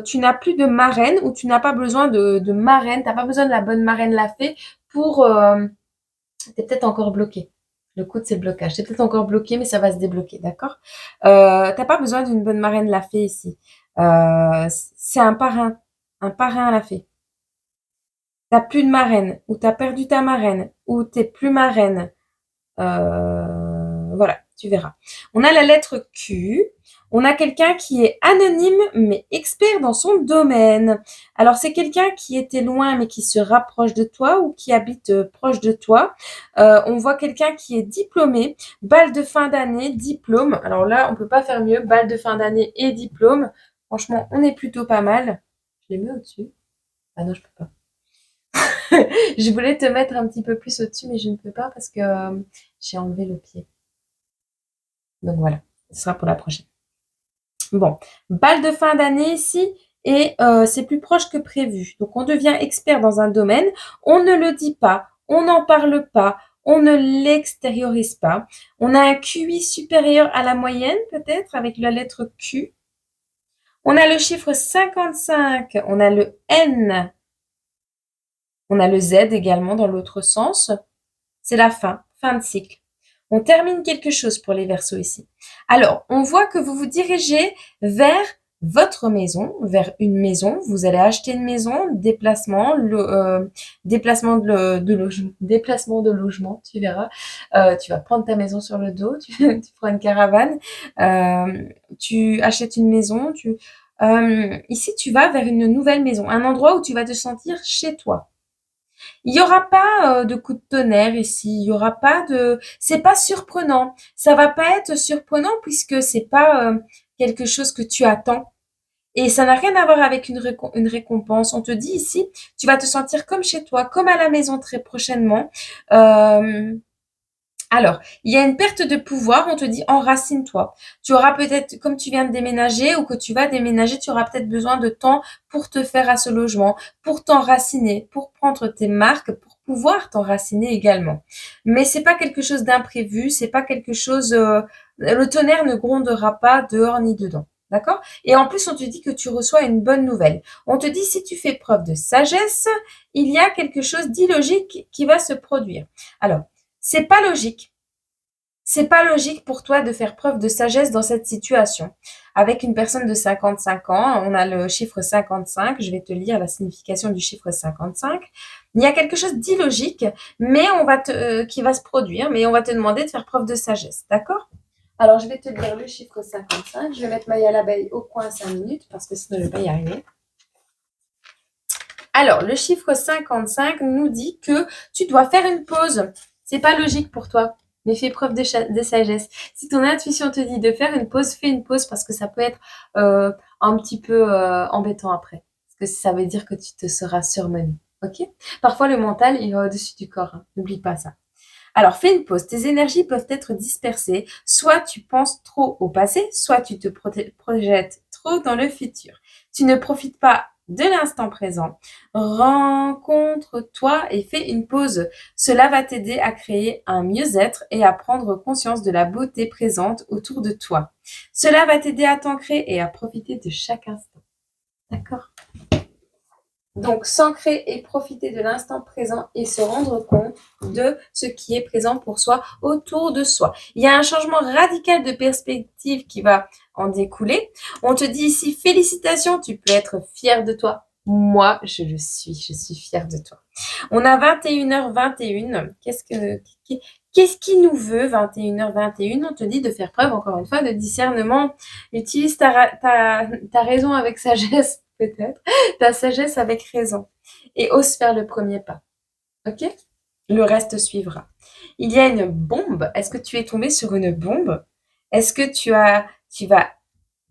tu n'as plus de marraine ou tu n'as pas besoin de marraine, tu n'as pas besoin de la bonne marraine la fée pour... tu es peut-être encore bloqué. Le coup de ces blocages. Tu es peut-être encore bloqué, mais ça va se débloquer, d'accord? Tu n'as pas besoin d'une bonne marraine la fée ici. C'est un parrain à la fée. T'as plus de marraine, ou t'as perdu ta marraine, ou t'es plus marraine. Voilà, tu verras. On a la lettre Q. On a quelqu'un qui est anonyme mais expert dans son domaine. Alors c'est quelqu'un qui était loin mais qui se rapproche de toi ou qui habite proche de toi. On voit quelqu'un qui est diplômé, balle de fin d'année, diplôme. Alors là, on peut pas faire mieux, balle de fin d'année et diplôme. Franchement, on est plutôt pas mal. Je les mets au-dessus. Ah non, je peux pas. Je voulais te mettre un petit peu plus au-dessus, mais je ne peux pas parce que j'ai enlevé le pied. Donc voilà, ce sera pour la prochaine. Bon, bal de fin d'année ici, et c'est plus proche que prévu. Donc on devient expert dans un domaine, on ne le dit pas, on n'en parle pas, on ne l'extériorise pas. On a un QI supérieur à la moyenne peut-être avec la lettre Q. On a le chiffre 55, on a le N, on a le Z également dans l'autre sens. C'est la fin de cycle. On termine quelque chose pour les Verseaux ici. Alors, on voit que vous vous dirigez vers votre maison, vers une maison. Vous allez acheter une maison, déplacement, déplacement de logement, tu verras. Tu vas prendre ta maison sur le dos, tu prends une caravane, tu achètes une maison. Ici, tu vas vers une nouvelle maison, un endroit où tu vas te sentir chez toi. Il y aura pas de coup de tonnerre ici, il y aura pas de, c'est pas surprenant. Ça va pas être surprenant puisque c'est pas quelque chose que tu attends. Et ça n'a rien à voir avec une récompense. On te dit ici, tu vas te sentir comme chez toi, comme à la maison très prochainement. Euh, alors, il y a une perte de pouvoir, on te dit enracine-toi. Tu auras peut-être, comme tu viens de déménager ou que tu vas déménager, tu auras peut-être besoin de temps pour te faire à ce logement, pour t'enraciner, pour prendre tes marques, pour pouvoir t'enraciner également. Mais c'est pas quelque chose d'imprévu, c'est pas quelque chose, le tonnerre ne grondera pas dehors ni dedans. D'accord? Et en plus, on te dit que tu reçois une bonne nouvelle. On te dit si tu fais preuve de sagesse, il y a quelque chose d'illogique qui va se produire. Alors, c'est pas logique. C'est pas logique pour toi de faire preuve de sagesse dans cette situation. Avec une personne de 55 ans, on a le chiffre 55, je vais te lire la signification du chiffre 55. Il y a quelque chose d'illogique, mais qui va se produire, mais on va te demander de faire preuve de sagesse, d'accord? Alors, je vais te lire le chiffre 55. Je vais mettre Maya l'abeille au coin 5 minutes parce que sinon je ne vais pas y arriver. Alors, le chiffre 55 nous dit que tu dois faire une pause. C'est pas logique pour toi, mais fais preuve de sagesse. Si ton intuition te dit de faire une pause, fais une pause parce que ça peut être un petit peu embêtant après. Parce que ça veut dire que tu te seras surmené. Ok? Parfois, le mental, il va au-dessus du corps. Hein. N'oublie pas ça. Alors, fais une pause. Tes énergies peuvent être dispersées. Soit tu penses trop au passé, soit tu te projettes trop dans le futur. Tu ne profites pas de l'instant présent. Rencontre-toi et fais une pause. Cela va t'aider à créer un mieux-être et à prendre conscience de la beauté présente autour de toi. Cela va t'aider à t'ancrer et à profiter de chaque instant. D'accord? Donc, s'ancrer et profiter de l'instant présent et se rendre compte de ce qui est présent pour soi autour de soi. Il y a un changement radical de perspective qui va en découler. On te dit ici, félicitations, tu peux être fier de toi. Moi, je suis fière de toi. On a 21h21. Qu'est-ce qui nous veut 21h21? On te dit de faire preuve, encore une fois, de discernement. Utilise ta raison avec sagesse, peut-être. Ta sagesse avec raison. Et ose faire le premier pas. Ok? Le reste suivra. Il y a une bombe. Est-ce que tu es tombé sur une bombe? Est-ce que tu vas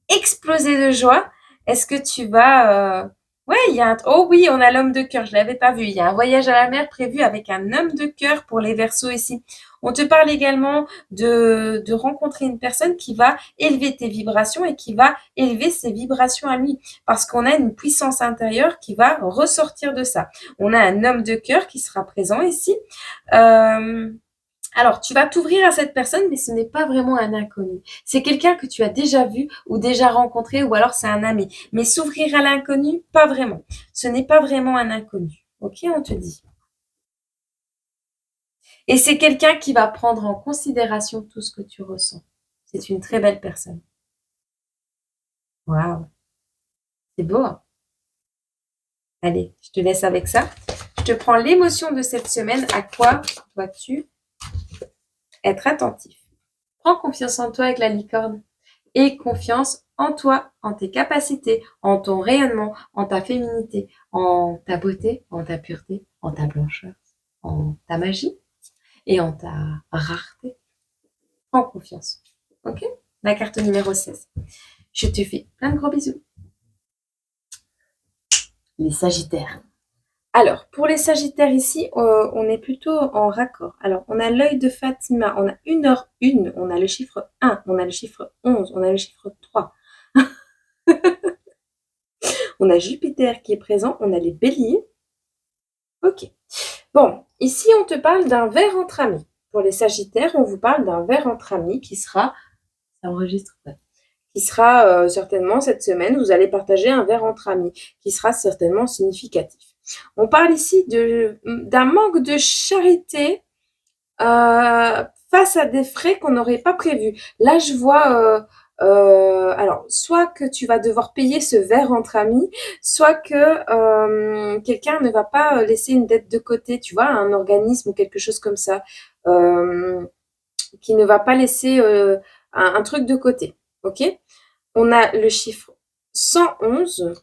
exploser de joie? Est-ce que tu vas... Ouais, il y a un... Oh oui, on a l'homme de cœur, je l'avais pas vu. Il y a un voyage à la mer prévu avec un homme de cœur pour les Verseaux ici. On te parle également de rencontrer une personne qui va élever tes vibrations et qui va élever ses vibrations à lui. Parce qu'on a une puissance intérieure qui va ressortir de ça. On a un homme de cœur qui sera présent ici. Alors, tu vas t'ouvrir à cette personne, mais ce n'est pas vraiment un inconnu. C'est quelqu'un que tu as déjà vu ou déjà rencontré, ou alors c'est un ami. Mais s'ouvrir à l'inconnu, pas vraiment. Ce n'est pas vraiment un inconnu. Ok, on te dit. Et c'est quelqu'un qui va prendre en considération tout ce que tu ressens. C'est une très belle personne. Waouh, c'est beau. Hein. Allez, je te laisse avec ça. Je te prends l'émotion de cette semaine. À quoi dois-tu être attentif? Prends confiance en toi avec la licorne. Et confiance en toi, en tes capacités, en ton rayonnement, en ta féminité, en ta beauté, en ta pureté, en ta blancheur, en ta magie et en ta rareté. Prends confiance. Ok? La carte numéro 16. Je te fais plein de gros bisous. Les Sagittaires. Alors, pour les Sagittaires ici, on est plutôt en raccord. Alors, on a l'œil de Fatima, on a 1h01, on a le chiffre 1, on a le chiffre 11, on a le chiffre 3. On a Jupiter qui est présent, on a les béliers. Ok. Bon, ici, on te parle d'un verre entre amis. Pour les Sagittaires, on vous parle d'un verre entre amis qui sera... Ça enregistre pas. Qui sera certainement cette semaine, vous allez partager un verre entre amis, qui sera certainement significatif. On parle ici d'un manque de charité face à des frais qu'on n'aurait pas prévus. Là, je vois, alors, soit que tu vas devoir payer ce verre entre amis, soit que quelqu'un ne va pas laisser une dette de côté, tu vois, un organisme ou quelque chose comme ça, qui ne va pas laisser un truc de côté. Ok? On a le chiffre 111,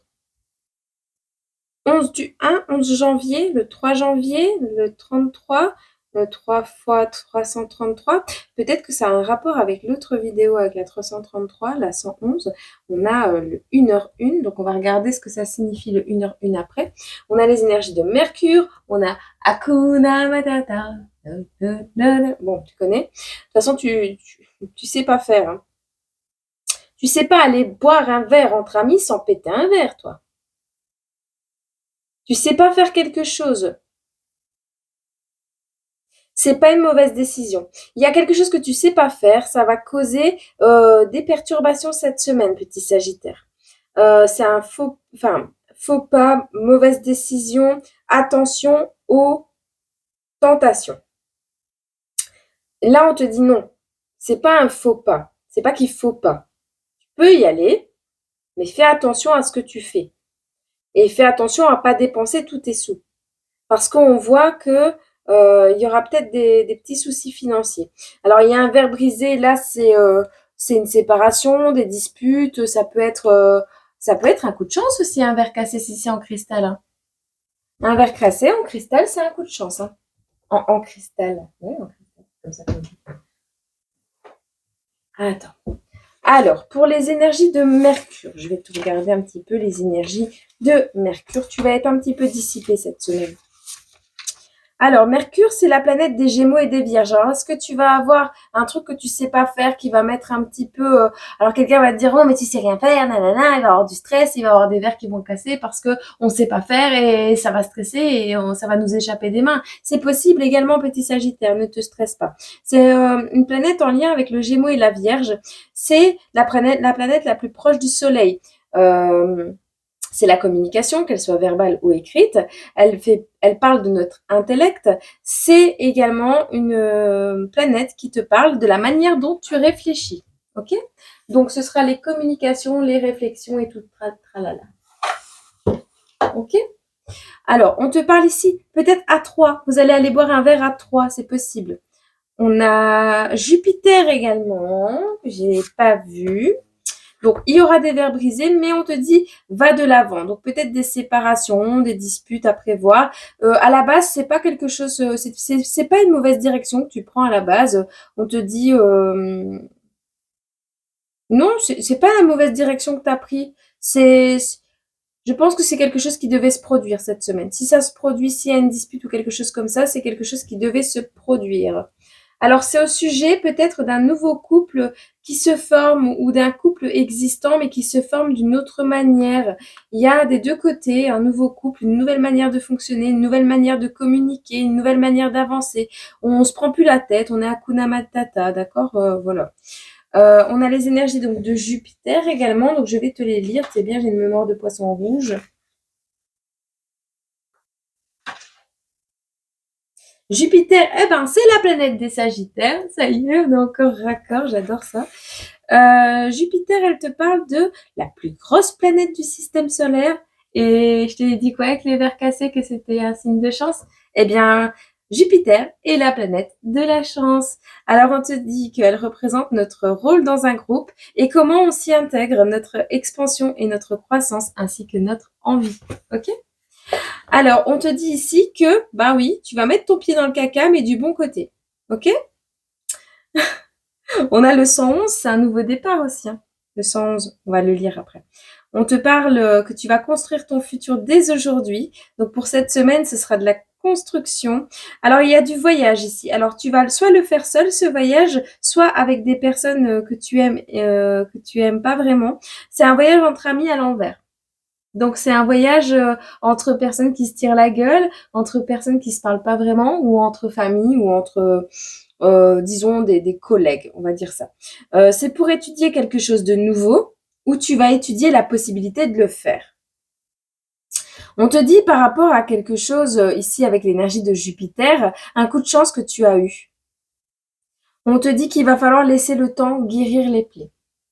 11 du 1, 11 janvier, le 3 janvier, le 33, le 3 fois 333. Peut-être que ça a un rapport avec l'autre vidéo, avec la 333, la 111. On a le 1h01, donc on va regarder ce que ça signifie le 1h01 après. On a les énergies de Mercure, on a Hakuna Matata. Bon, tu connais. De toute façon, tu sais pas faire, hein. Tu sais pas aller boire un verre entre amis sans péter un verre, toi. Tu sais pas faire quelque chose. C'est pas une mauvaise décision. Il y a quelque chose que tu sais pas faire, ça va causer des perturbations cette semaine, petit Sagittaire. C'est un faux pas, mauvaise décision. Attention aux tentations. Là, on te dit non. C'est pas un faux pas. C'est pas qu'il faut pas. Tu peux y aller, mais fais attention à ce que tu fais. Et fais attention à pas dépenser tous tes sous. Parce qu'on voit que il y aura peut-être des petits soucis financiers. Alors, il y a un verre brisé, là, c'est une séparation, des disputes, ça peut être un coup de chance aussi, un verre cassé si c'est en cristal, hein. Un verre cassé en cristal, c'est un coup de chance, hein. En cristal. Ouais, en cristal, comme ça. Attends. Alors, pour les énergies de Mercure, je vais te regarder un petit peu les énergies de Mercure. Tu vas être un petit peu dissipé cette semaine. Alors, Mercure, c'est la planète des Gémeaux et des Vierges. Alors, est-ce que tu vas avoir un truc que tu sais pas faire qui va mettre un petit peu... Alors, quelqu'un va te dire, oh, mais tu sais rien faire, nanana, il va avoir du stress, il va avoir des verres qui vont casser parce que on sait pas faire et ça va stresser et ça va nous échapper des mains. C'est possible également, petit Sagittaire, ne te stresse pas. C'est une planète en lien avec le Gémeaux et la Vierge. C'est la planète la plus proche du Soleil. C'est la communication, qu'elle soit verbale ou écrite. Elle parle de notre intellect. C'est également une planète qui te parle de la manière dont tu réfléchis. Ok? Donc, ce sera les communications, les réflexions et tout tralala. Ok? Alors, on te parle ici, peut-être à 3. Vous allez aller boire un verre à 3, c'est possible. On a Jupiter également, que je n'ai pas vu. Donc, il y aura des verres brisés, mais on te dit, va de l'avant. Donc, peut-être des séparations, des disputes à prévoir. À la base, c'est pas quelque chose, c'est pas une mauvaise direction que tu prends à la base. On te dit, non, c'est pas la mauvaise direction que tu as pris. Je pense que c'est quelque chose qui devait se produire cette semaine. Si ça se produit, s'il y a une dispute ou quelque chose comme ça, c'est quelque chose qui devait se produire. Alors, c'est au sujet peut-être d'un nouveau couple qui se forme ou d'un couple existant mais qui se forme d'une autre manière. Il y a des deux côtés un nouveau couple, une nouvelle manière de fonctionner, une nouvelle manière de communiquer, une nouvelle manière d'avancer. On se prend plus la tête, on est Hakuna Matata, d'accord? Voilà. On a les énergies donc de Jupiter également, donc je vais te les lire. C'est bien, j'ai une mémoire de poisson rouge. Jupiter, eh ben, c'est la planète des Sagittaires. Ça y est, on est encore raccord, j'adore ça. Jupiter, elle te parle de la plus grosse planète du système solaire. Et je t'ai dit quoi avec les verres cassés que c'était un signe de chance? Eh bien, Jupiter est la planète de la chance. Alors, on te dit qu'elle représente notre rôle dans un groupe et comment on s'y intègre, notre expansion et notre croissance ainsi que notre envie. Ok? Alors, on te dit ici que, bah oui, tu vas mettre ton pied dans le caca, mais du bon côté. Ok? On a le 111, c'est un nouveau départ aussi, hein. Le 111, on va le lire après. On te parle que tu vas construire ton futur dès aujourd'hui. Donc pour cette semaine, ce sera de la construction. Alors il y a du voyage ici. Alors tu vas soit le faire seul, ce voyage, soit avec des personnes que tu aimes pas vraiment. C'est un voyage entre amis à l'envers. Donc c'est un voyage entre personnes qui se tirent la gueule, entre personnes qui se parlent pas vraiment, ou entre familles, ou entre disons des collègues, on va dire ça. C'est pour étudier quelque chose de nouveau, où tu vas étudier la possibilité de le faire. On te dit par rapport à quelque chose ici avec l'énergie de Jupiter, un coup de chance que tu as eu. On te dit qu'il va falloir laisser le temps guérir les plaies,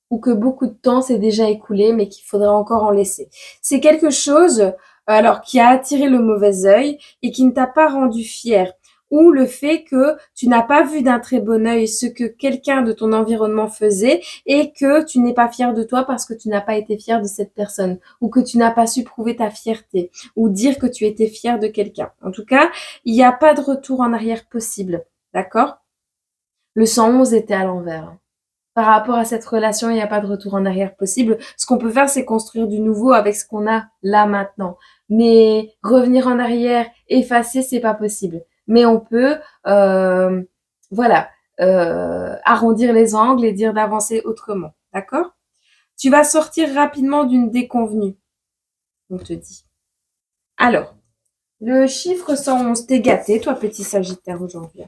ou que beaucoup de temps s'est déjà écoulé, mais qu'il faudrait encore en laisser. C'est quelque chose, alors, qui a attiré le mauvais œil et qui ne t'a pas rendu fier. Ou le fait que tu n'as pas vu d'un très bon œil ce que quelqu'un de ton environnement faisait et que tu n'es pas fier de toi parce que tu n'as pas été fier de cette personne ou que tu n'as pas su prouver ta fierté ou dire que tu étais fier de quelqu'un. En tout cas, il n'y a pas de retour en arrière possible. D'accord? Le 111 était à l'envers. Par rapport à cette relation, il n'y a pas de retour en arrière possible. Ce qu'on peut faire, c'est construire du nouveau avec ce qu'on a là maintenant. Mais revenir en arrière, effacer, c'est pas possible. Mais on peut, voilà, arrondir les angles et dire d'avancer autrement. D'accord? Tu vas sortir rapidement d'une déconvenue, on te dit. Alors, le chiffre 111, t'es gâté, toi, petit Sagittaire, aujourd'hui.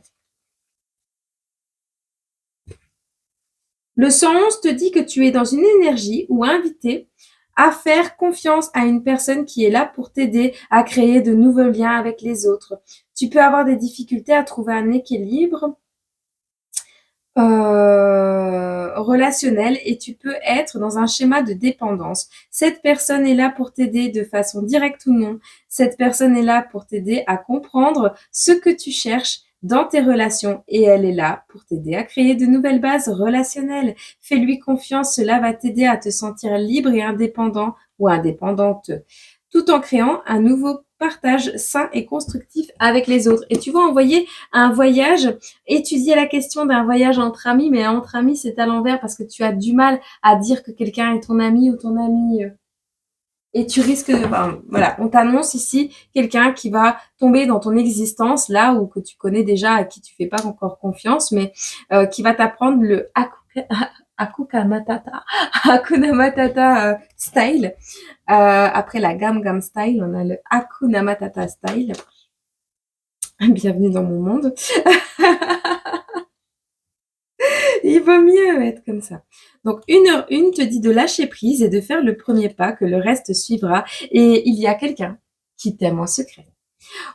Le 111 te dit que tu es dans une énergie ou invité à faire confiance à une personne qui est là pour t'aider à créer de nouveaux liens avec les autres. Tu peux avoir des difficultés à trouver un équilibre relationnel et tu peux être dans un schéma de dépendance. Cette personne est là pour t'aider de façon directe ou non. Cette personne est là pour t'aider à comprendre ce que tu cherches dans tes relations et elle est là pour t'aider à créer de nouvelles bases relationnelles. Fais-lui confiance, cela va t'aider à te sentir libre et indépendant ou indépendante, tout en créant un nouveau partage sain et constructif avec les autres. Et tu vas envoyer un voyage, étudier la question d'un voyage entre amis, mais entre amis, c'est à l'envers parce que tu as du mal à dire que quelqu'un est ton ami ou ton ami. Et tu risques, enfin, voilà, on t'annonce ici quelqu'un qui va tomber dans ton existence, là où que tu connais déjà, à qui tu fais pas encore confiance, mais qui va t'apprendre le Hakuna Matata, Hakuna Matata style. Après la Gangnam style, on a le Hakuna Matata style. Bienvenue dans mon monde. Il vaut mieux être comme ça. Donc, 1h01 te dit de lâcher prise et de faire le premier pas, que le reste suivra. Et il y a quelqu'un qui t'aime en secret.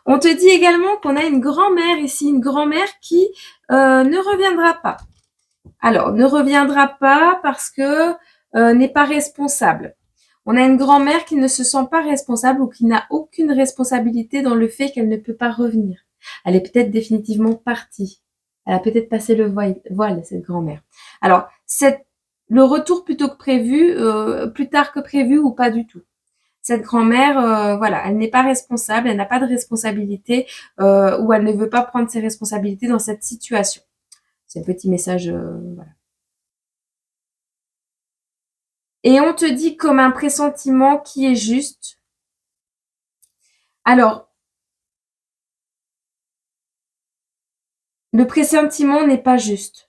On te dit également qu'on a une grand-mère ici, une grand-mère qui ne reviendra pas. Alors, ne reviendra pas parce que n'est pas responsable. On a une grand-mère qui ne se sent pas responsable ou qui n'a aucune responsabilité dans le fait qu'elle ne peut pas revenir. Elle est peut-être définitivement partie. Elle a peut-être passé le voile, cette grand-mère. Alors, le retour plutôt que prévu, plus tard que prévu ou pas du tout. Cette grand-mère, voilà, elle n'est pas responsable, elle n'a pas de responsabilité ou elle ne veut pas prendre ses responsabilités dans cette situation. C'est un petit message, voilà. Et on te dit comme un pressentiment qui est juste. Alors, le pressentiment n'est pas juste.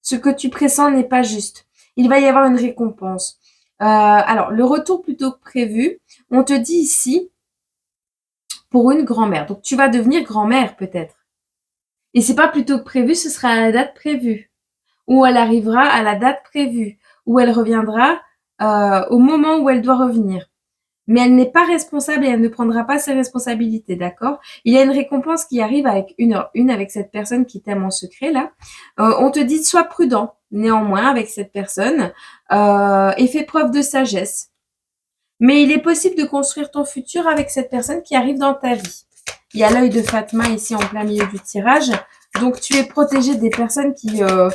Ce que tu pressens n'est pas juste. Il va y avoir une récompense. Alors, le retour plutôt que prévu, on te dit ici, pour une grand-mère. Donc, tu vas devenir grand-mère peut-être. Et c'est pas plutôt que prévu, ce sera à la date prévue. Ou elle arrivera à la date prévue. Ou elle reviendra au moment où elle doit revenir. Mais elle n'est pas responsable et elle ne prendra pas ses responsabilités, d'accord? Il y a une récompense qui arrive avec 1h01 avec cette personne qui t'aime en secret, là. On te dit, sois prudent, néanmoins, avec cette personne, et fais preuve de sagesse. Mais il est possible de construire ton futur avec cette personne qui arrive dans ta vie. Il y a l'œil de Fatma ici en plein milieu du tirage. Donc, tu es protégé des personnes qui veulent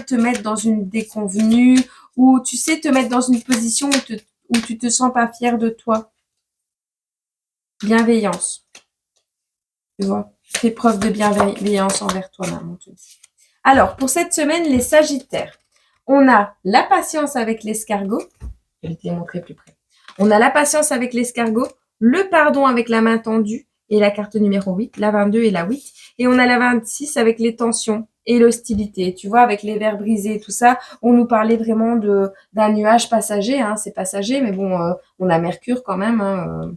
te mettre dans une déconvenue ou, tu sais, te mettre dans une position où tu te sens pas fier de toi. Bienveillance. Tu vois, fais preuve de bienveillance envers toi-même, on te dit. Alors, pour cette semaine, les Sagittaires. On a la patience avec l'escargot. Je vais te les montrer plus près. On a la patience avec l'escargot, le pardon avec la main tendue et la carte numéro 8, la 22 et la 8. Et on a la 26 avec les tensions et l'hostilité. Tu vois, avec les verres brisés et tout ça, on nous parlait vraiment d'un nuage passager. Hein, c'est passager, mais bon, on a Mercure quand même. Hein,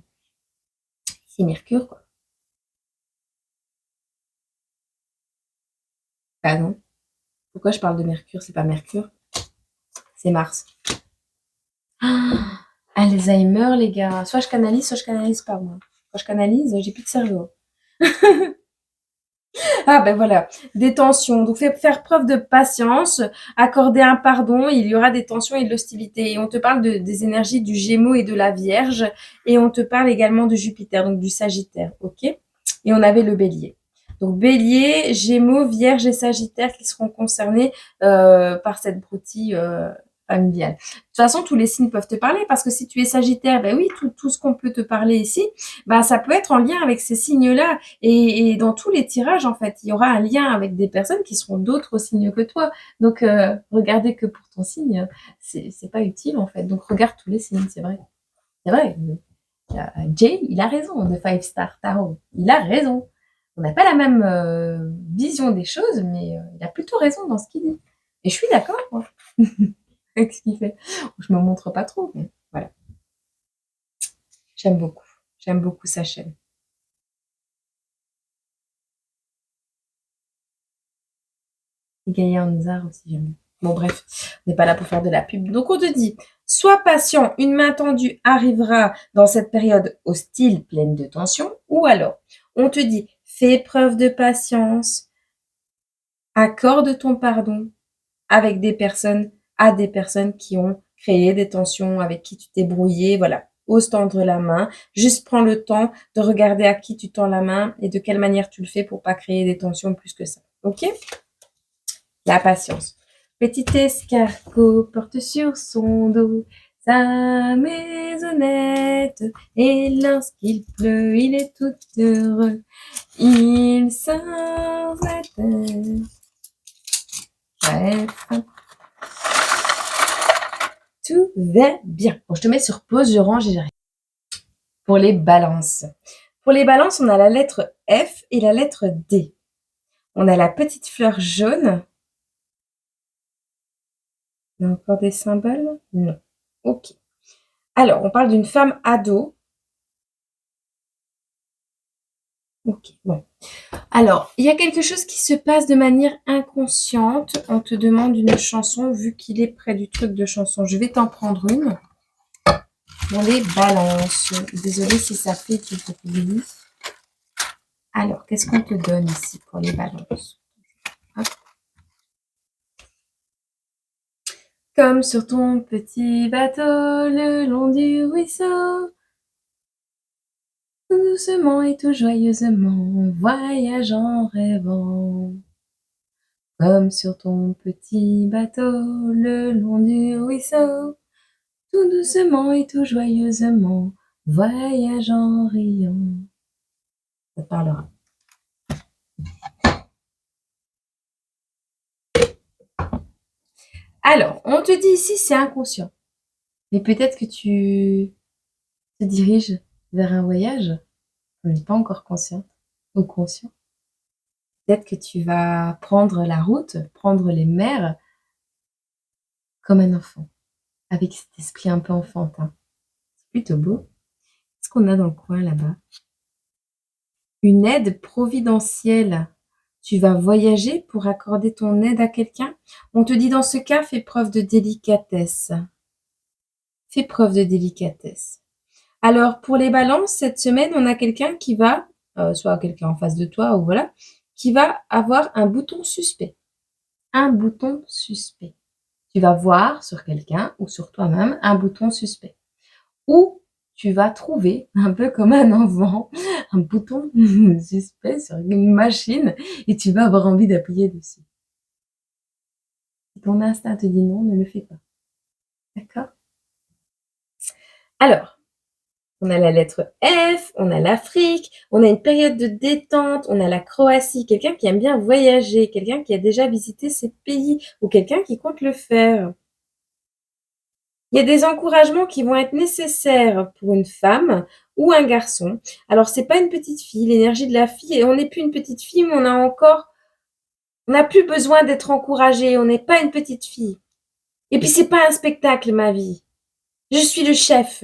c'est Mercure, quoi. Ah non. Pourquoi je parle de Mercure? C'est pas Mercure, c'est Mars. Ah, Alzheimer, les gars. Soit je canalise pas, moi. Quand je canalise, j'ai plus de cerveau. Ah ben voilà, des tensions. Donc faire preuve de patience, accorder un pardon, il y aura des tensions et de l'hostilité. Et on te parle des énergies du Gémeaux et de la Vierge, et on te parle également de Jupiter, donc du Sagittaire, ok? Et on avait le Bélier. Donc Bélier, Gémeaux, Vierge et Sagittaire qui seront concernés par cette broutille familiale. De toute façon, tous les signes peuvent te parler parce que si tu es Sagittaire, ben oui, tout ce qu'on peut te parler ici, ben ça peut être en lien avec ces signes-là. Et dans tous les tirages, en fait, il y aura un lien avec des personnes qui seront d'autres signes que toi. Donc, regarder que pour ton signe, c'est pas utile, en fait. Donc, regarde tous les signes, c'est vrai. C'est vrai. Jay, il a raison de Five Star Tarot. Il a raison. On n'a pas la même vision des choses, mais il a plutôt raison dans ce qu'il dit. Et je suis d'accord, moi, avec ce qu'il fait. Je me montre pas trop, mais voilà. J'aime beaucoup. J'aime beaucoup sa chaîne. Et Gaïa Anzar aussi, j'aime. Bon, bref, on n'est pas là pour faire de la pub. Donc, on te dit, sois patient, une main tendue arrivera dans cette période hostile, pleine de tension. Ou alors, on te dit, fais preuve de patience, accorde ton pardon avec des personnes, à des personnes qui ont créé des tensions, avec qui tu t'es brouillé, voilà. Ose tendre la main. Juste prends le temps de regarder à qui tu tends la main et de quelle manière tu le fais pour pas créer des tensions plus que ça. Ok? La patience. Petit escargot porte sur son dos sa maisonnette et lorsqu'il pleut, il est tout heureux. Il sort la tête. Bref. Tout va bien. Bon, je te mets sur pause, je range et j'arrive. Pour les balances. Pour les balances, on a la lettre F et la lettre D. On a la petite fleur jaune. Il y a encore des symboles? Non. Ok. Alors, on parle d'une femme ado. Ok, bon. Alors, il y a quelque chose qui se passe de manière inconsciente. On te demande une chanson, vu qu'il est près du truc de chanson. Je vais t'en prendre une. Pour les balances. Désolée si ça fait du bruit. Alors, qu'est-ce qu'on te donne ici pour les balances? Hop. Comme sur ton petit bateau le long du ruisseau, tout doucement et tout joyeusement, voyage en rêvant. Comme sur ton petit bateau le long du ruisseau, tout doucement et tout joyeusement, voyage en riant. Ça te parlera. Alors, on te dit ici, c'est inconscient. Mais peut-être que tu te diriges vers un voyage. On n'est pas encore consciente ou conscient. Peut-être que tu vas prendre la route, prendre les mers comme un enfant, avec cet esprit un peu enfantin. C'est plutôt beau. Qu'est-ce qu'on a dans le coin là-bas? Une aide providentielle. Tu vas voyager pour accorder ton aide à quelqu'un. On te dit dans ce cas, fais preuve de délicatesse. Fais preuve de délicatesse. Alors, pour les balances, cette semaine, on a quelqu'un qui va, soit quelqu'un en face de toi, ou voilà, qui va avoir un bouton suspect. Un bouton suspect. Tu vas voir sur quelqu'un ou sur toi-même un bouton suspect. Ou tu vas trouver, un peu comme un enfant, un bouton suspect sur une machine et tu vas avoir envie d'appuyer dessus. Si ton instinct te dit non, ne le fais pas. D'accord? Alors, On a la lettre F, on a l'Afrique, on a une période de détente, on a la Croatie, quelqu'un qui aime bien voyager, quelqu'un qui a déjà visité ces pays ou quelqu'un qui compte le faire. Il y a des encouragements qui vont être nécessaires pour une femme ou un garçon. Alors, c'est pas une petite fille, l'énergie de la fille, et on n'est plus une petite fille, mais on n'a plus besoin d'être encouragé, on n'est pas une petite fille. Et puis, c'est pas un spectacle, ma vie. Je suis le chef.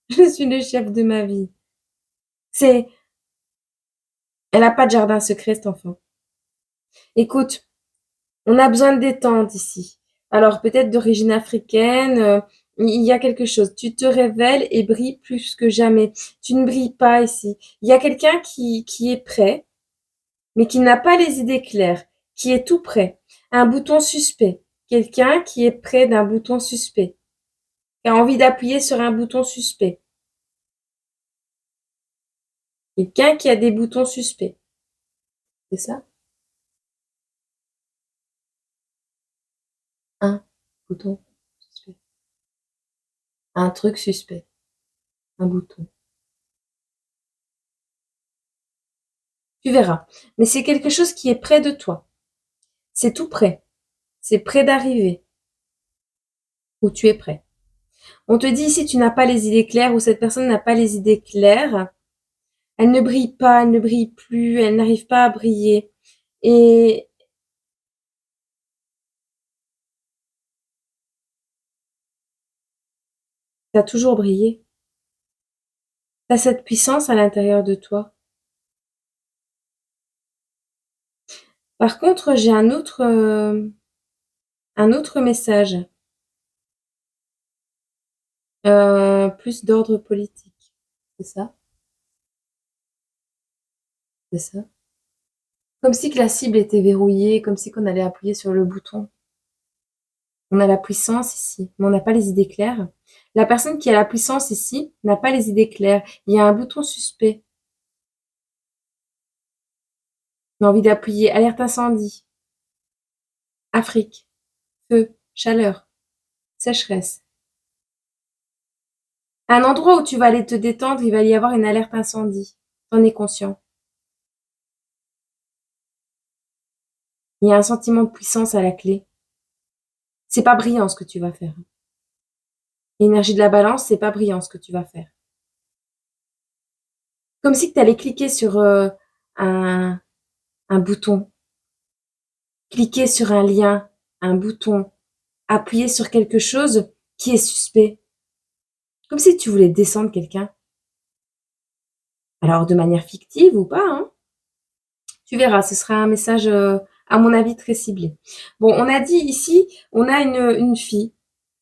Je suis le chef de ma vie. C'est, elle a pas de jardin secret, cet enfant. Écoute, on a besoin de détente ici. Alors, peut-être d'origine africaine, il y a quelque chose. Tu te révèles et brilles plus que jamais. Tu ne brilles pas ici. Il y a quelqu'un qui est prêt, mais qui n'a pas les idées claires, qui est tout prêt. Un bouton suspect. Quelqu'un qui est près d'un bouton suspect, qui a envie d'appuyer sur un bouton suspect. Quelqu'un qui a des boutons suspects. C'est ça? Un bouton suspect. Un truc suspect. Un bouton. Tu verras. Mais c'est quelque chose qui est près de toi. C'est tout près. C'est près d'arriver. Ou tu es prêt. On te dit ici tu n'as pas les idées claires ou cette personne n'a pas les idées claires. Elle ne brille pas, elle ne brille plus, elle n'arrive pas à briller. Et tu as toujours brillé. Tu as cette puissance à l'intérieur de toi. Par contre, j'ai un autre message, plus d'ordre politique. C'est ça? C'est ça? Comme si que la cible était verrouillée, comme si qu'on allait appuyer sur le bouton. On a la puissance ici, mais on n'a pas les idées claires. La personne qui a la puissance ici n'a pas les idées claires. Il y a un bouton suspect. On a envie d'appuyer. Alerte incendie. Afrique. Feu. Chaleur. Sécheresse. Un endroit où tu vas aller te détendre, il va y avoir une alerte incendie. T'en es conscient. Il y a un sentiment de puissance à la clé. C'est pas brillant ce que tu vas faire. L'énergie de la balance, c'est pas brillant ce que tu vas faire. Comme si tu allais cliquer sur un, un bouton, cliquer sur un lien, un bouton, appuyer sur quelque chose qui est suspect. Comme si tu voulais descendre quelqu'un. Alors de manière fictive ou pas, hein. Tu verras, ce sera un message, à mon avis, très ciblé. Bon, on a dit ici, on a une fille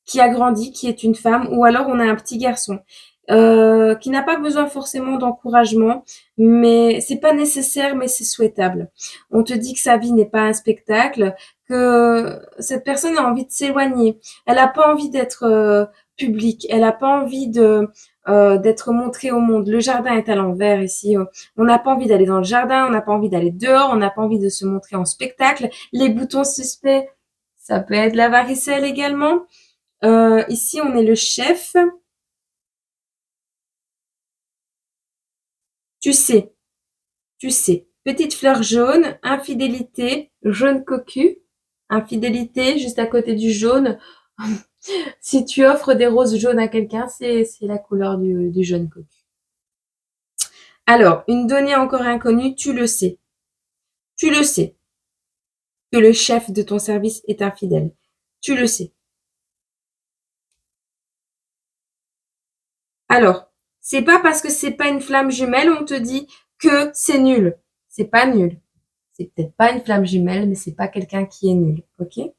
qui a grandi, qui est une femme, ou alors on a un petit garçon qui n'a pas besoin forcément d'encouragement, mais c'est pas nécessaire, mais c'est souhaitable. On te dit que sa vie n'est pas un spectacle, que cette personne a envie de s'éloigner. Elle n'a pas envie d'être publique, elle n'a pas envie d'être montrée au monde. Le jardin est à l'envers ici. On n'a pas envie d'aller dans le jardin, on n'a pas envie d'aller dehors, on n'a pas envie de se montrer en spectacle. Les boutons suspects, ça peut être la varicelle également. Ici, on est le chef. Tu sais, tu sais. Petite fleur jaune, infidélité, jaune cocu. Infidélité, juste à côté du jaune. Si tu offres des roses jaunes à quelqu'un, c'est la couleur du jaune cocu. Alors, une donnée encore inconnue, tu le sais. Tu le sais que le chef de ton service est infidèle. Tu le sais. Alors, c'est pas parce que c'est pas une flamme jumelle, on te dit que c'est nul. C'est pas nul. C'est peut-être pas une flamme jumelle, mais c'est pas quelqu'un qui est nul, ok?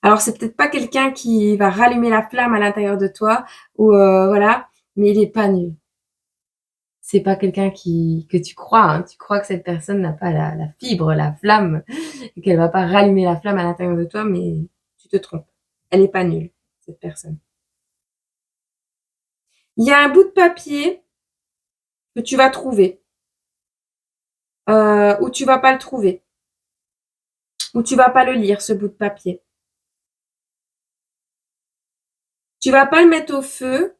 Alors c'est peut-être pas quelqu'un qui va rallumer la flamme à l'intérieur de toi, ou voilà, mais il est pas nul. C'est pas quelqu'un que tu crois, hein. Tu crois que cette personne n'a pas la fibre, la flamme, et qu'elle va pas rallumer la flamme à l'intérieur de toi, mais tu te trompes. Elle est pas nulle, cette personne. Il y a un bout de papier que tu vas trouver, ou tu vas pas le trouver, ou tu vas pas le lire, ce bout de papier. Tu vas pas le mettre au feu,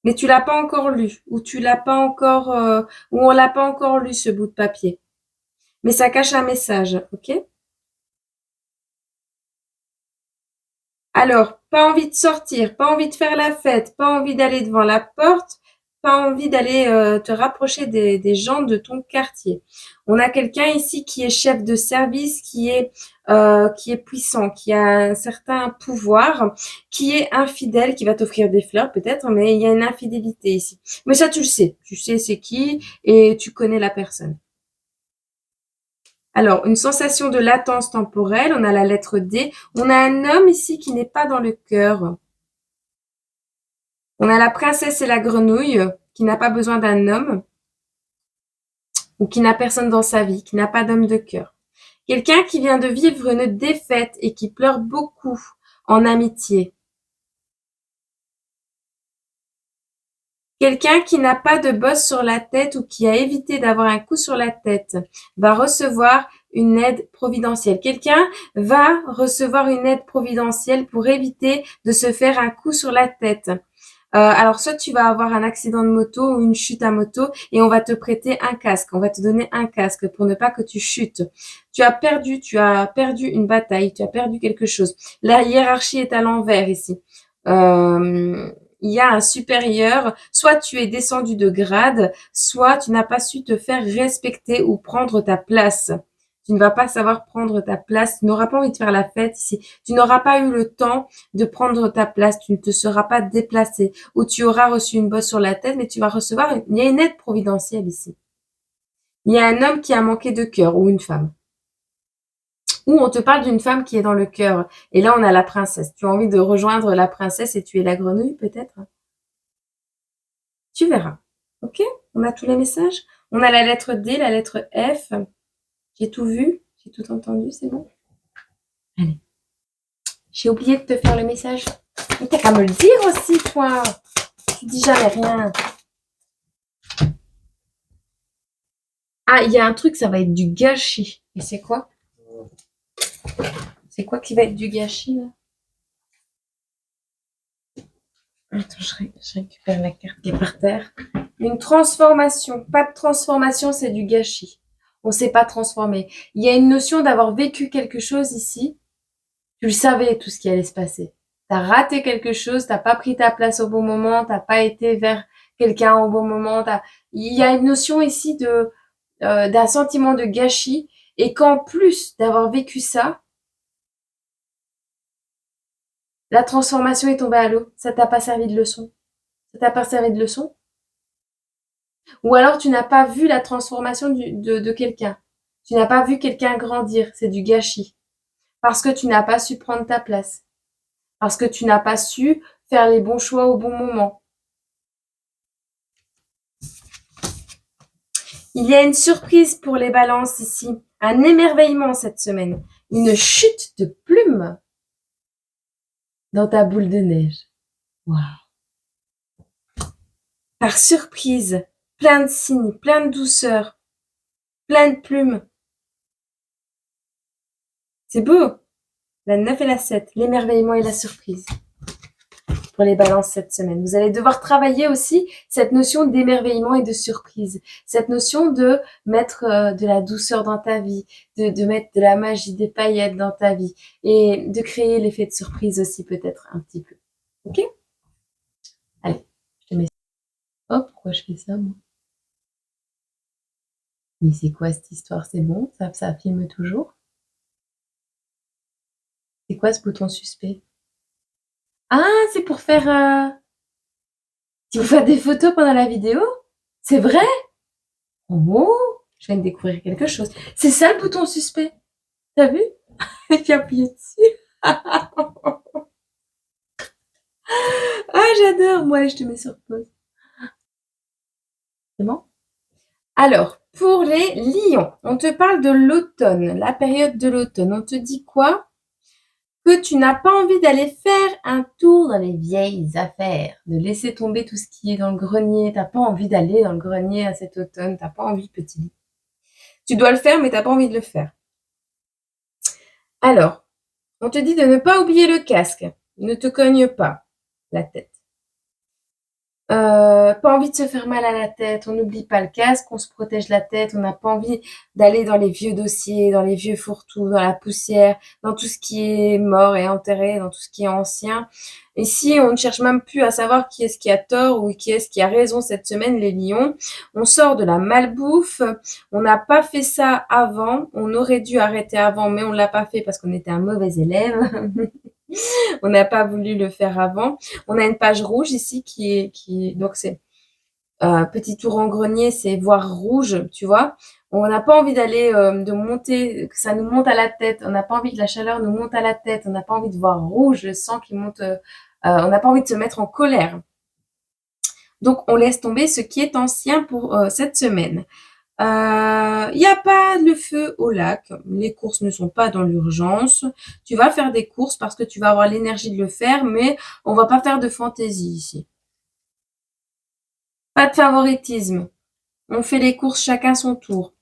mais tu l'as pas encore lu, ou tu l'as pas encore, ou on l'a pas encore lu ce bout de papier. Mais ça cache un message, ok? Alors, pas envie de sortir, pas envie de faire la fête, pas envie d'aller devant la porte, pas envie d'aller te rapprocher des gens de ton quartier. On a quelqu'un ici qui est chef de service, qui est puissant, qui a un certain pouvoir, qui est infidèle, qui va t'offrir des fleurs peut-être, mais il y a une infidélité ici. Mais ça, tu sais c'est qui et tu connais la personne. Alors, une sensation de latence temporelle, on a la lettre D. On a un homme ici qui n'est pas dans le cœur. On a la princesse et la grenouille qui n'a pas besoin d'un homme ou qui n'a personne dans sa vie, qui n'a pas d'homme de cœur. Quelqu'un qui vient de vivre une défaite et qui pleure beaucoup en amitié. Quelqu'un qui n'a pas de bosse sur la tête ou qui a évité d'avoir un coup sur la tête va recevoir une aide providentielle. Quelqu'un va recevoir une aide providentielle pour éviter de se faire un coup sur la tête. Alors, soit tu vas avoir un accident de moto ou une chute à moto et on va te prêter un casque. On va te donner un casque pour ne pas que tu chutes. Tu as perdu une bataille, tu as perdu quelque chose. La hiérarchie est à l'envers ici. Il y a un supérieur, soit tu es descendu de grade, soit tu n'as pas su te faire respecter ou prendre ta place. Tu ne vas pas savoir prendre ta place, tu n'auras pas envie de faire la fête ici, tu n'auras pas eu le temps de prendre ta place, tu ne te seras pas déplacé, ou tu auras reçu une bosse sur la tête, mais tu vas recevoir, il y a une aide providentielle ici. Il y a un homme qui a manqué de cœur, ou une femme. Ou on te parle d'une femme qui est dans le cœur. Et là, on a la princesse. Tu as envie de rejoindre la princesse et tu es la grenouille, peut-être? Tu verras. Ok? On a tous les messages? On a la lettre D, la lettre F. J'ai tout vu? J'ai tout entendu? C'est bon? Allez. J'ai oublié de te faire le message. Mais t'as qu'à me le dire aussi, toi. Tu dis jamais rien. Ah, il y a un truc, ça va être du gâchis. Et c'est quoi? C'est quoi qui va être du gâchis, là? Attends, je récupère la carte qui est par terre. Une transformation. Pas de transformation, c'est du gâchis. On ne s'est pas transformé. Il y a une notion d'avoir vécu quelque chose ici. Tu le savais, tout ce qui allait se passer. Tu as raté quelque chose, tu n'as pas pris ta place au bon moment, tu n'as pas été vers quelqu'un au bon moment. Il y a une notion ici d'un sentiment de gâchis et qu'en plus d'avoir vécu ça, la transformation est tombée à l'eau. Ça t'a pas servi de leçon. Ça t'a pas servi de leçon. Ou alors tu n'as pas vu la transformation de quelqu'un. Tu n'as pas vu quelqu'un grandir. C'est du gâchis. Parce que tu n'as pas su prendre ta place. Parce que tu n'as pas su faire les bons choix au bon moment. Il y a une surprise pour les balances ici. Un émerveillement cette semaine. Une chute de plumes dans ta boule de neige. Waouh. Par surprise, plein de signes, plein de douceur, plein de plumes. C'est beau. La 9 et la 7, l'émerveillement et la surprise pour les balances cette semaine. Vous allez devoir travailler aussi cette notion d'émerveillement et de surprise, cette notion de mettre de la douceur dans ta vie, de mettre de la magie, des paillettes dans ta vie et de créer l'effet de surprise aussi peut-être un petit peu. Ok? Allez, je te mets ça. Oh, pourquoi je fais ça, moi? Mais c'est quoi cette histoire? C'est bon? Ça filme toujours? C'est quoi ce bouton suspect? Ah, c'est pour faire... Tu veux faire des photos pendant la vidéo? C'est vrai? Oh, je viens de découvrir quelque chose. C'est ça le bouton suspect. T'as vu? Et puis appuyer dessus. Ah, j'adore. Moi, allez, je te mets sur pause. C'est bon? Alors, pour les lions, on te parle de l'automne, la période de l'automne. On te dit quoi? Que tu n'as pas envie d'aller faire un tour dans les vieilles affaires, de laisser tomber tout ce qui est dans le grenier. T'as pas envie d'aller dans le grenier à cet automne. T'as pas envie, petit. Tu dois le faire, mais t'as pas envie de le faire. Alors, on te dit de ne pas oublier le casque. Ne te cogne pas la tête. Pas envie de se faire mal à la tête, on n'oublie pas le casque, on se protège la tête, on n'a pas envie d'aller dans les vieux dossiers, dans les vieux fourre-tout, dans la poussière, dans tout ce qui est mort et enterré, dans tout ce qui est ancien. Ici, on ne cherche même plus à savoir qui est-ce qui a tort ou qui est-ce qui a raison cette semaine, les lions. On sort de la malbouffe, on n'a pas fait ça avant, on aurait dû arrêter avant, mais on l'a pas fait parce qu'on était un mauvais élève. On n'a pas voulu le faire avant. On a une page rouge ici donc c'est petit tour en grenier, c'est voir rouge, tu vois. On n'a pas envie d'aller de monter, que ça nous monte à la tête. On n'a pas envie que la chaleur nous monte à la tête. On n'a pas envie de voir rouge, le sang qui monte. On n'a pas envie de se mettre en colère. Donc on laisse tomber ce qui est ancien pour cette semaine. Il n'y a pas le feu au lac. Les courses ne sont pas dans l'urgence. Tu vas faire des courses parce que tu vas avoir l'énergie de le faire, mais on va pas faire de fantaisie ici. Pas de favoritisme. On fait les courses chacun son tour.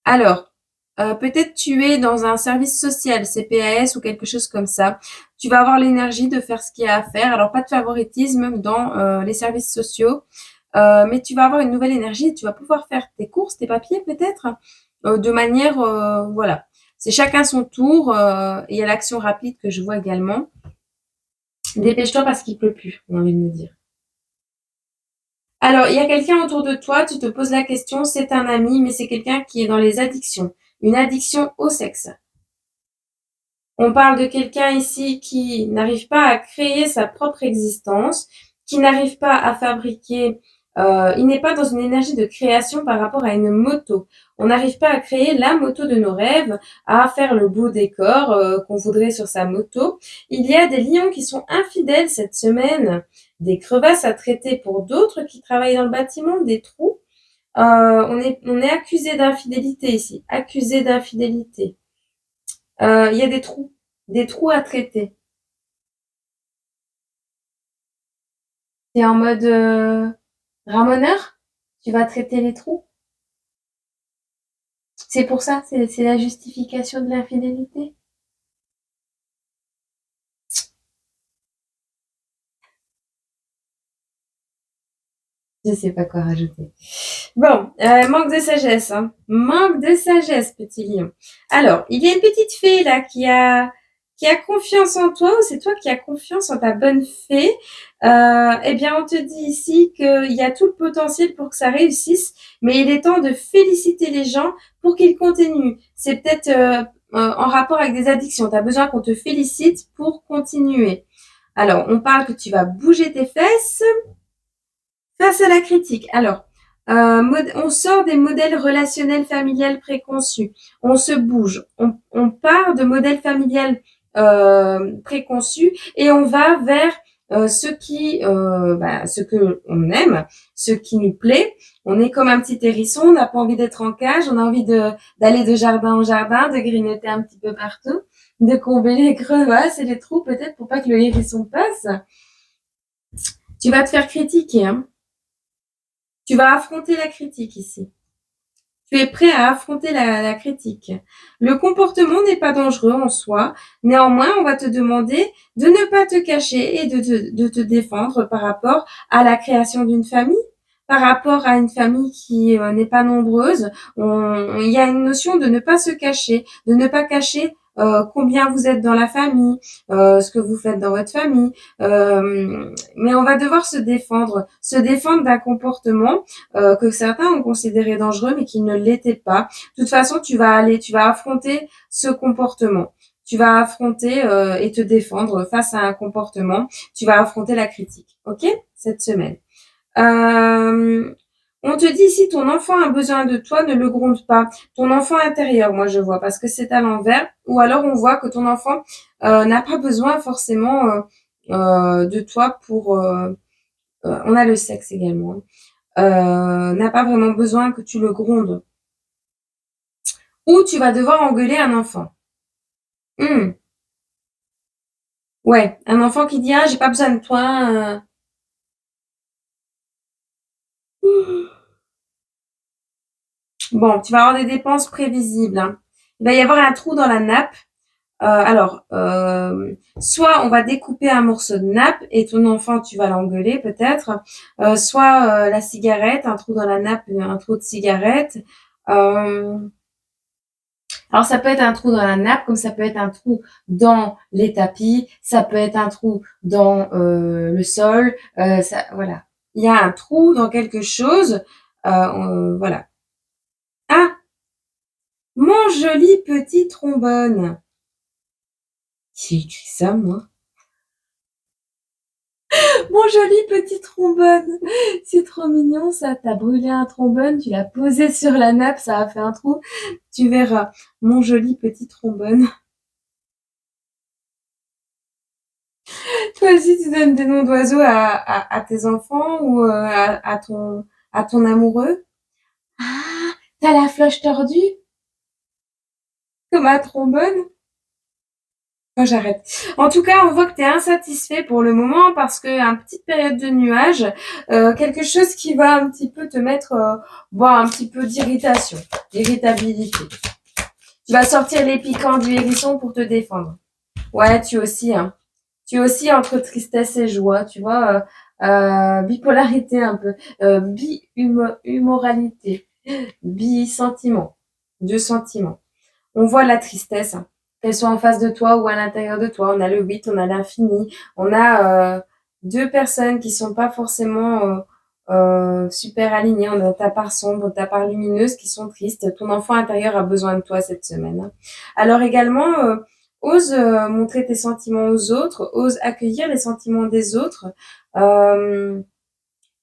Alors, peut-être tu es dans un service social, CPAS ou quelque chose comme ça. Tu vas avoir l'énergie de faire ce qu'il y a à faire. Alors, pas de favoritisme dans les services sociaux, mais tu vas avoir une nouvelle énergie. Tu vas pouvoir faire tes courses, tes papiers peut-être, de manière, voilà. C'est chacun son tour. Il y a l'action rapide que je vois également. Dépêche-toi parce qu'il pleut plus, on a envie de me dire. Alors, il y a quelqu'un autour de toi, tu te poses la question, c'est un ami, mais c'est quelqu'un qui est dans les addictions. Une addiction au sexe. On parle de quelqu'un ici qui n'arrive pas à créer sa propre existence, qui n'arrive pas à fabriquer, il n'est pas dans une énergie de création par rapport à une moto. On n'arrive pas à créer la moto de nos rêves, à faire le beau décor qu'on voudrait sur sa moto. Il y a des lions qui sont infidèles cette semaine, des crevasses à traiter pour d'autres qui travaillent dans le bâtiment, des trous. On est accusé d'infidélité ici, accusé d'infidélité. Il y a des trous à traiter. T'es en mode ramoneur? Tu vas traiter les trous? C'est pour ça, c'est la justification de l'infidélité. Je sais pas quoi rajouter. Bon, manque de sagesse, hein. Manque de sagesse, petit lion. Alors, il y a une petite fée là qui a confiance en toi, ou c'est toi qui as confiance en ta bonne fée. Eh bien, on te dit ici qu'il y a tout le potentiel pour que ça réussisse, mais il est temps de féliciter les gens pour qu'ils continuent. C'est peut-être en rapport avec des addictions. Tu as besoin qu'on te félicite pour continuer. Alors, on parle que tu vas bouger tes fesses. Face à la critique, alors, on sort des modèles relationnels familiales préconçus. On se bouge. On part de modèles familiales préconçus et on va vers ce que on aime, ce qui nous plaît. On est comme un petit hérisson, on n'a pas envie d'être en cage, on a envie d'aller de jardin en jardin, de grignoter un petit peu partout, de combler les crevasses et les trous peut-être pour pas que le hérisson passe. Tu vas te faire critiquer, hein. Tu vas affronter la critique ici. Tu es prêt à affronter la critique. Le comportement n'est pas dangereux en soi. Néanmoins, on va te demander de ne pas te cacher et de te défendre par rapport à la création d'une famille, par rapport à une famille qui n'est pas nombreuse. Il y a une notion de ne pas se cacher, de ne pas cacher combien vous êtes dans la famille, ce que vous faites dans votre famille. Mais on va devoir se défendre d'un comportement que certains ont considéré dangereux, mais qui ne l'étaient pas. De toute façon, tu vas affronter ce comportement. Tu vas affronter et te défendre face à un comportement. Tu vas affronter la critique, ok, cette semaine. On te dit si ton enfant a besoin de toi, ne le gronde pas. Ton enfant intérieur, moi je vois, parce que c'est à l'envers. Ou alors on voit que ton enfant n'a pas besoin forcément de toi pour... on a le sexe également. N'a pas vraiment besoin que tu le grondes. Ou tu vas devoir engueuler un enfant. Ouais, un enfant qui dit ah j'ai pas besoin de toi. Bon, tu vas avoir des dépenses prévisibles, hein. Il va y avoir un trou dans la nappe. Alors, soit on va découper un morceau de nappe et ton enfant, tu vas l'engueuler peut-être, soit la cigarette, un trou dans la nappe, un trou de cigarette. Alors ça peut être un trou dans la nappe, comme ça peut être un trou dans les tapis, ça peut être un trou dans le sol, voilà. Il y a un trou dans quelque chose, voilà. Ah, mon joli petit trombone. Qui écrit ça, moi? Mon joli petit trombone. C'est trop mignon, ça. T'as brûlé un trombone, tu l'as posé sur la nappe, ça a fait un trou. Tu verras. Mon joli petit trombone. Toi aussi, tu donnes des noms d'oiseaux à tes enfants ou à ton amoureux? Ah, t'as la floche tordue, comme un trombone? Oh, j'arrête. En tout cas, on voit que tu es insatisfait pour le moment parce que une petite période de nuages, quelque chose qui va un petit peu te mettre un petit peu d'irritation, d'irritabilité. Tu vas sortir les piquants du hérisson pour te défendre. Ouais, tu aussi, hein. Tu es aussi entre tristesse et joie, tu vois, bipolarité un peu, bi-humoralité, bi-sentiment, deux sentiments. On voit la tristesse, hein, qu'elle soit en face de toi ou à l'intérieur de toi. On a le 8, on a l'infini, on a deux personnes qui sont pas forcément super alignées. On a ta part sombre, ta part lumineuse qui sont tristes. Ton enfant intérieur a besoin de toi cette semaine, hein. Alors également, ose montrer tes sentiments aux autres, ose accueillir les sentiments des autres, euh,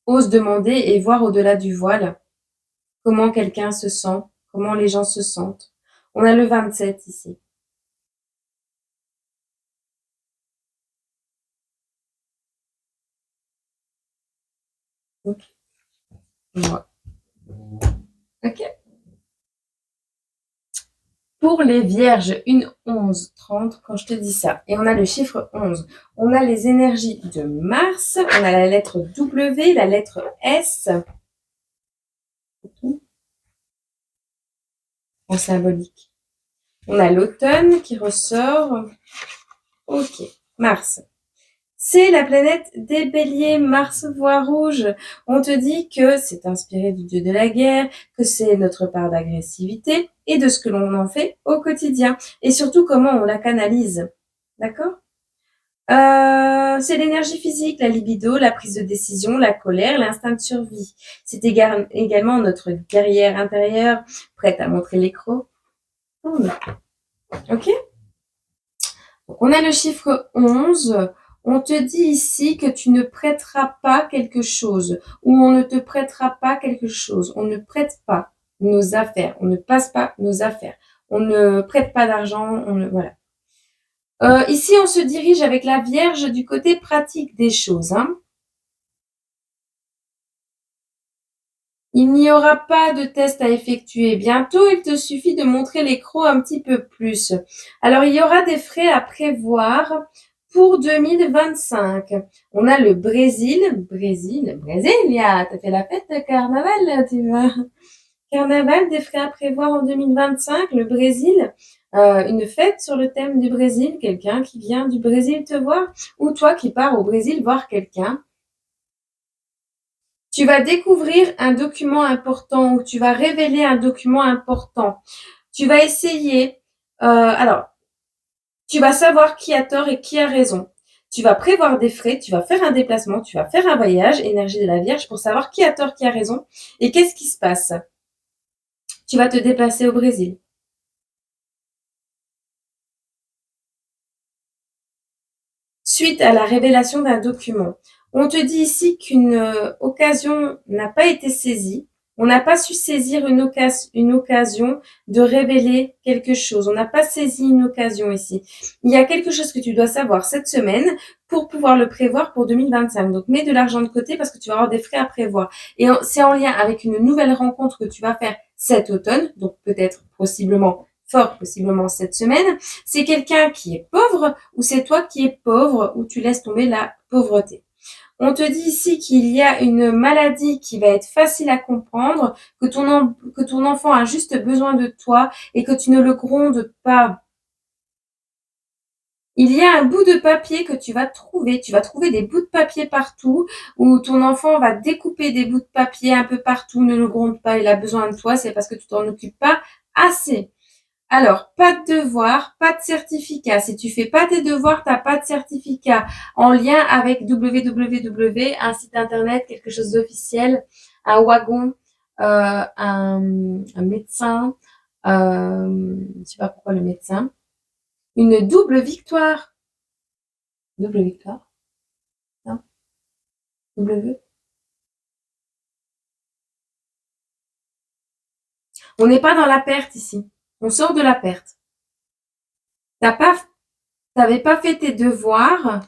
ose demander et voir au-delà du voile comment quelqu'un se sent, comment les gens se sentent. On a le 27 ici. Ok. Ouais. Ok. Pour les vierges, une 11 30 quand je te dis ça. Et on a le chiffre 11. On a les énergies de Mars, on a la lettre W, la lettre S en symbolique. On a l'automne qui ressort. Ok, Mars. C'est la planète des béliers, Mars voie rouge. On te dit que c'est inspiré du dieu de la guerre, que c'est notre part d'agressivité et de ce que l'on en fait au quotidien. Et surtout comment on la canalise. D'accord? C'est l'énergie physique, la libido, la prise de décision, la colère, l'instinct de survie. C'est également notre guerrière intérieure, prête à montrer les crocs. Ok? Donc, on a le chiffre 11. On te dit ici que tu ne prêteras pas quelque chose ou on ne te prêtera pas quelque chose. On ne prête pas nos affaires. On ne passe pas nos affaires. On ne prête pas d'argent. Voilà. Ici, on se dirige avec la Vierge du côté pratique des choses, hein. Il n'y aura pas de test à effectuer. Bientôt, il te suffit de montrer les crocs un petit peu plus. Alors, il y aura des frais à prévoir pour 2025. On a le Brésil. Brasilia. T'as fait la fête de carnaval, tu vois. Carnaval, des frais à prévoir en 2025. Le Brésil. Une fête sur le thème du Brésil. Quelqu'un qui vient du Brésil te voir. Ou toi qui pars au Brésil voir quelqu'un. Tu vas découvrir un document important ou tu vas révéler un document important. Tu vas essayer, alors, tu vas savoir qui a tort et qui a raison. Tu vas prévoir des frais, tu vas faire un déplacement, tu vas faire un voyage, énergie de la Vierge, pour savoir qui a tort, qui a raison et qu'est-ce qui se passe. Tu vas te déplacer au Brésil. Suite à la révélation d'un document. On te dit ici qu'une occasion n'a pas été saisie. On n'a pas su saisir une occasion de révéler quelque chose. On n'a pas saisi une occasion ici. Il y a quelque chose que tu dois savoir cette semaine pour pouvoir le prévoir pour 2025. Donc, mets de l'argent de côté parce que tu vas avoir des frais à prévoir. Et c'est en lien avec une nouvelle rencontre que tu vas faire cet automne. Donc, peut-être, possiblement, fort possiblement cette semaine. C'est quelqu'un qui est pauvre ou c'est toi qui es pauvre ou tu laisses tomber la pauvreté. On te dit ici qu'il y a une maladie qui va être facile à comprendre, que ton enfant a juste besoin de toi et que tu ne le grondes pas. Il y a un bout de papier que tu vas trouver des bouts de papier partout, où ton enfant va découper des bouts de papier un peu partout. Ne le gronde pas, il a besoin de toi, c'est parce que tu t'en occupes pas assez. Alors, pas de devoir, pas de certificat. Si tu fais pas tes devoirs, t'as pas de certificat. En lien avec www, un site internet, quelque chose d'officiel, un wagon, un médecin, je sais pas pourquoi le médecin. Une double victoire. Double victoire? Non? W? On n'est pas dans la perte ici. On sort de la perte. T'avais pas fait tes devoirs,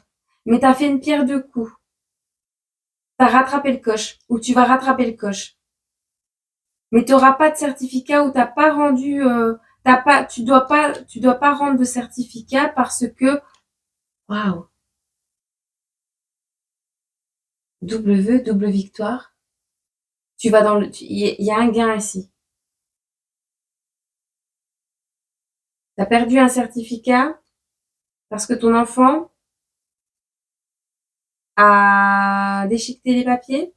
mais t'as fait une pierre deux coups. T'as rattrapé le coche, ou tu vas rattraper le coche. Mais tu n'auras pas de certificat ou t'as pas rendu, tu dois pas rendre de certificat parce que, waouh, double victoire. Tu vas dans il y a un gain ici. Tu as perdu un certificat parce que ton enfant a déchiqueté les papiers.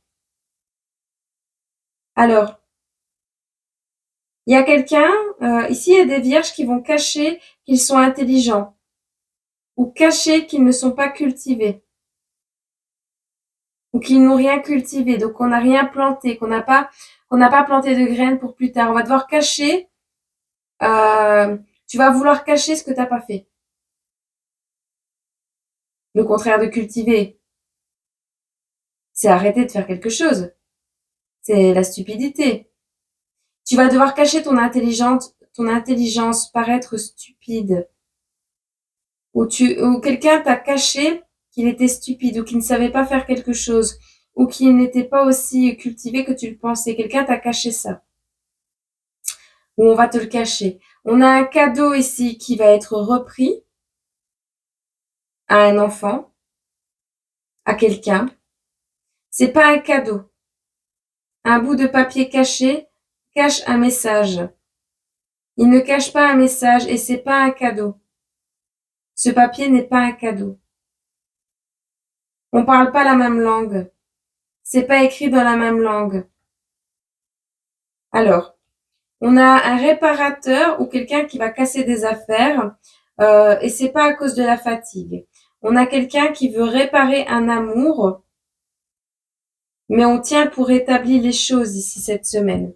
Alors, il y a quelqu'un, ici il y a des vierges qui vont cacher qu'ils sont intelligents ou cacher qu'ils ne sont pas cultivés ou qu'ils n'ont rien cultivé, donc on n'a rien planté, qu'on n'a pas planté de graines pour plus tard. On va devoir cacher, tu vas vouloir cacher ce que tu n'as pas fait. Le contraire de cultiver, c'est arrêter de faire quelque chose. C'est la stupidité. Tu vas devoir cacher ton intelligence, paraître stupide. Ou quelqu'un t'a caché qu'il était stupide ou qu'il ne savait pas faire quelque chose ou qu'il n'était pas aussi cultivé que tu le pensais. Quelqu'un t'a caché ça. Ou on va te le cacher. On a un cadeau ici qui va être repris à un enfant, à quelqu'un. C'est pas un cadeau. Un bout de papier caché cache un message. Il ne cache pas un message et c'est pas un cadeau. Ce papier n'est pas un cadeau. On parle pas la même langue. C'est pas écrit dans la même langue. Alors, on a un réparateur ou quelqu'un qui va casser des affaires et c'est pas à cause de la fatigue. On a quelqu'un qui veut réparer un amour, mais on tient pour rétablir les choses ici cette semaine.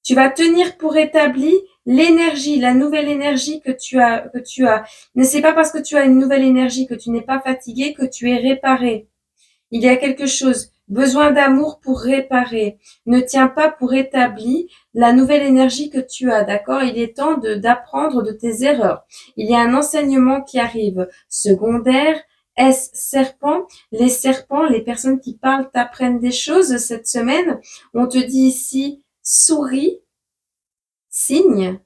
Tu vas tenir pour établir l'énergie, la nouvelle énergie que tu as. Ne c'est pas parce que tu as une nouvelle énergie que tu n'es pas fatigué que tu es réparé. Il y a quelque chose, besoin d'amour pour réparer. Ne tiens pas pour établir la nouvelle énergie que tu as, d'accord? Il est temps d'apprendre de tes erreurs. Il y a un enseignement qui arrive. Secondaire, serpent. Les serpents, les personnes qui parlent t'apprennent des choses cette semaine. On te dit ici, souris, signe.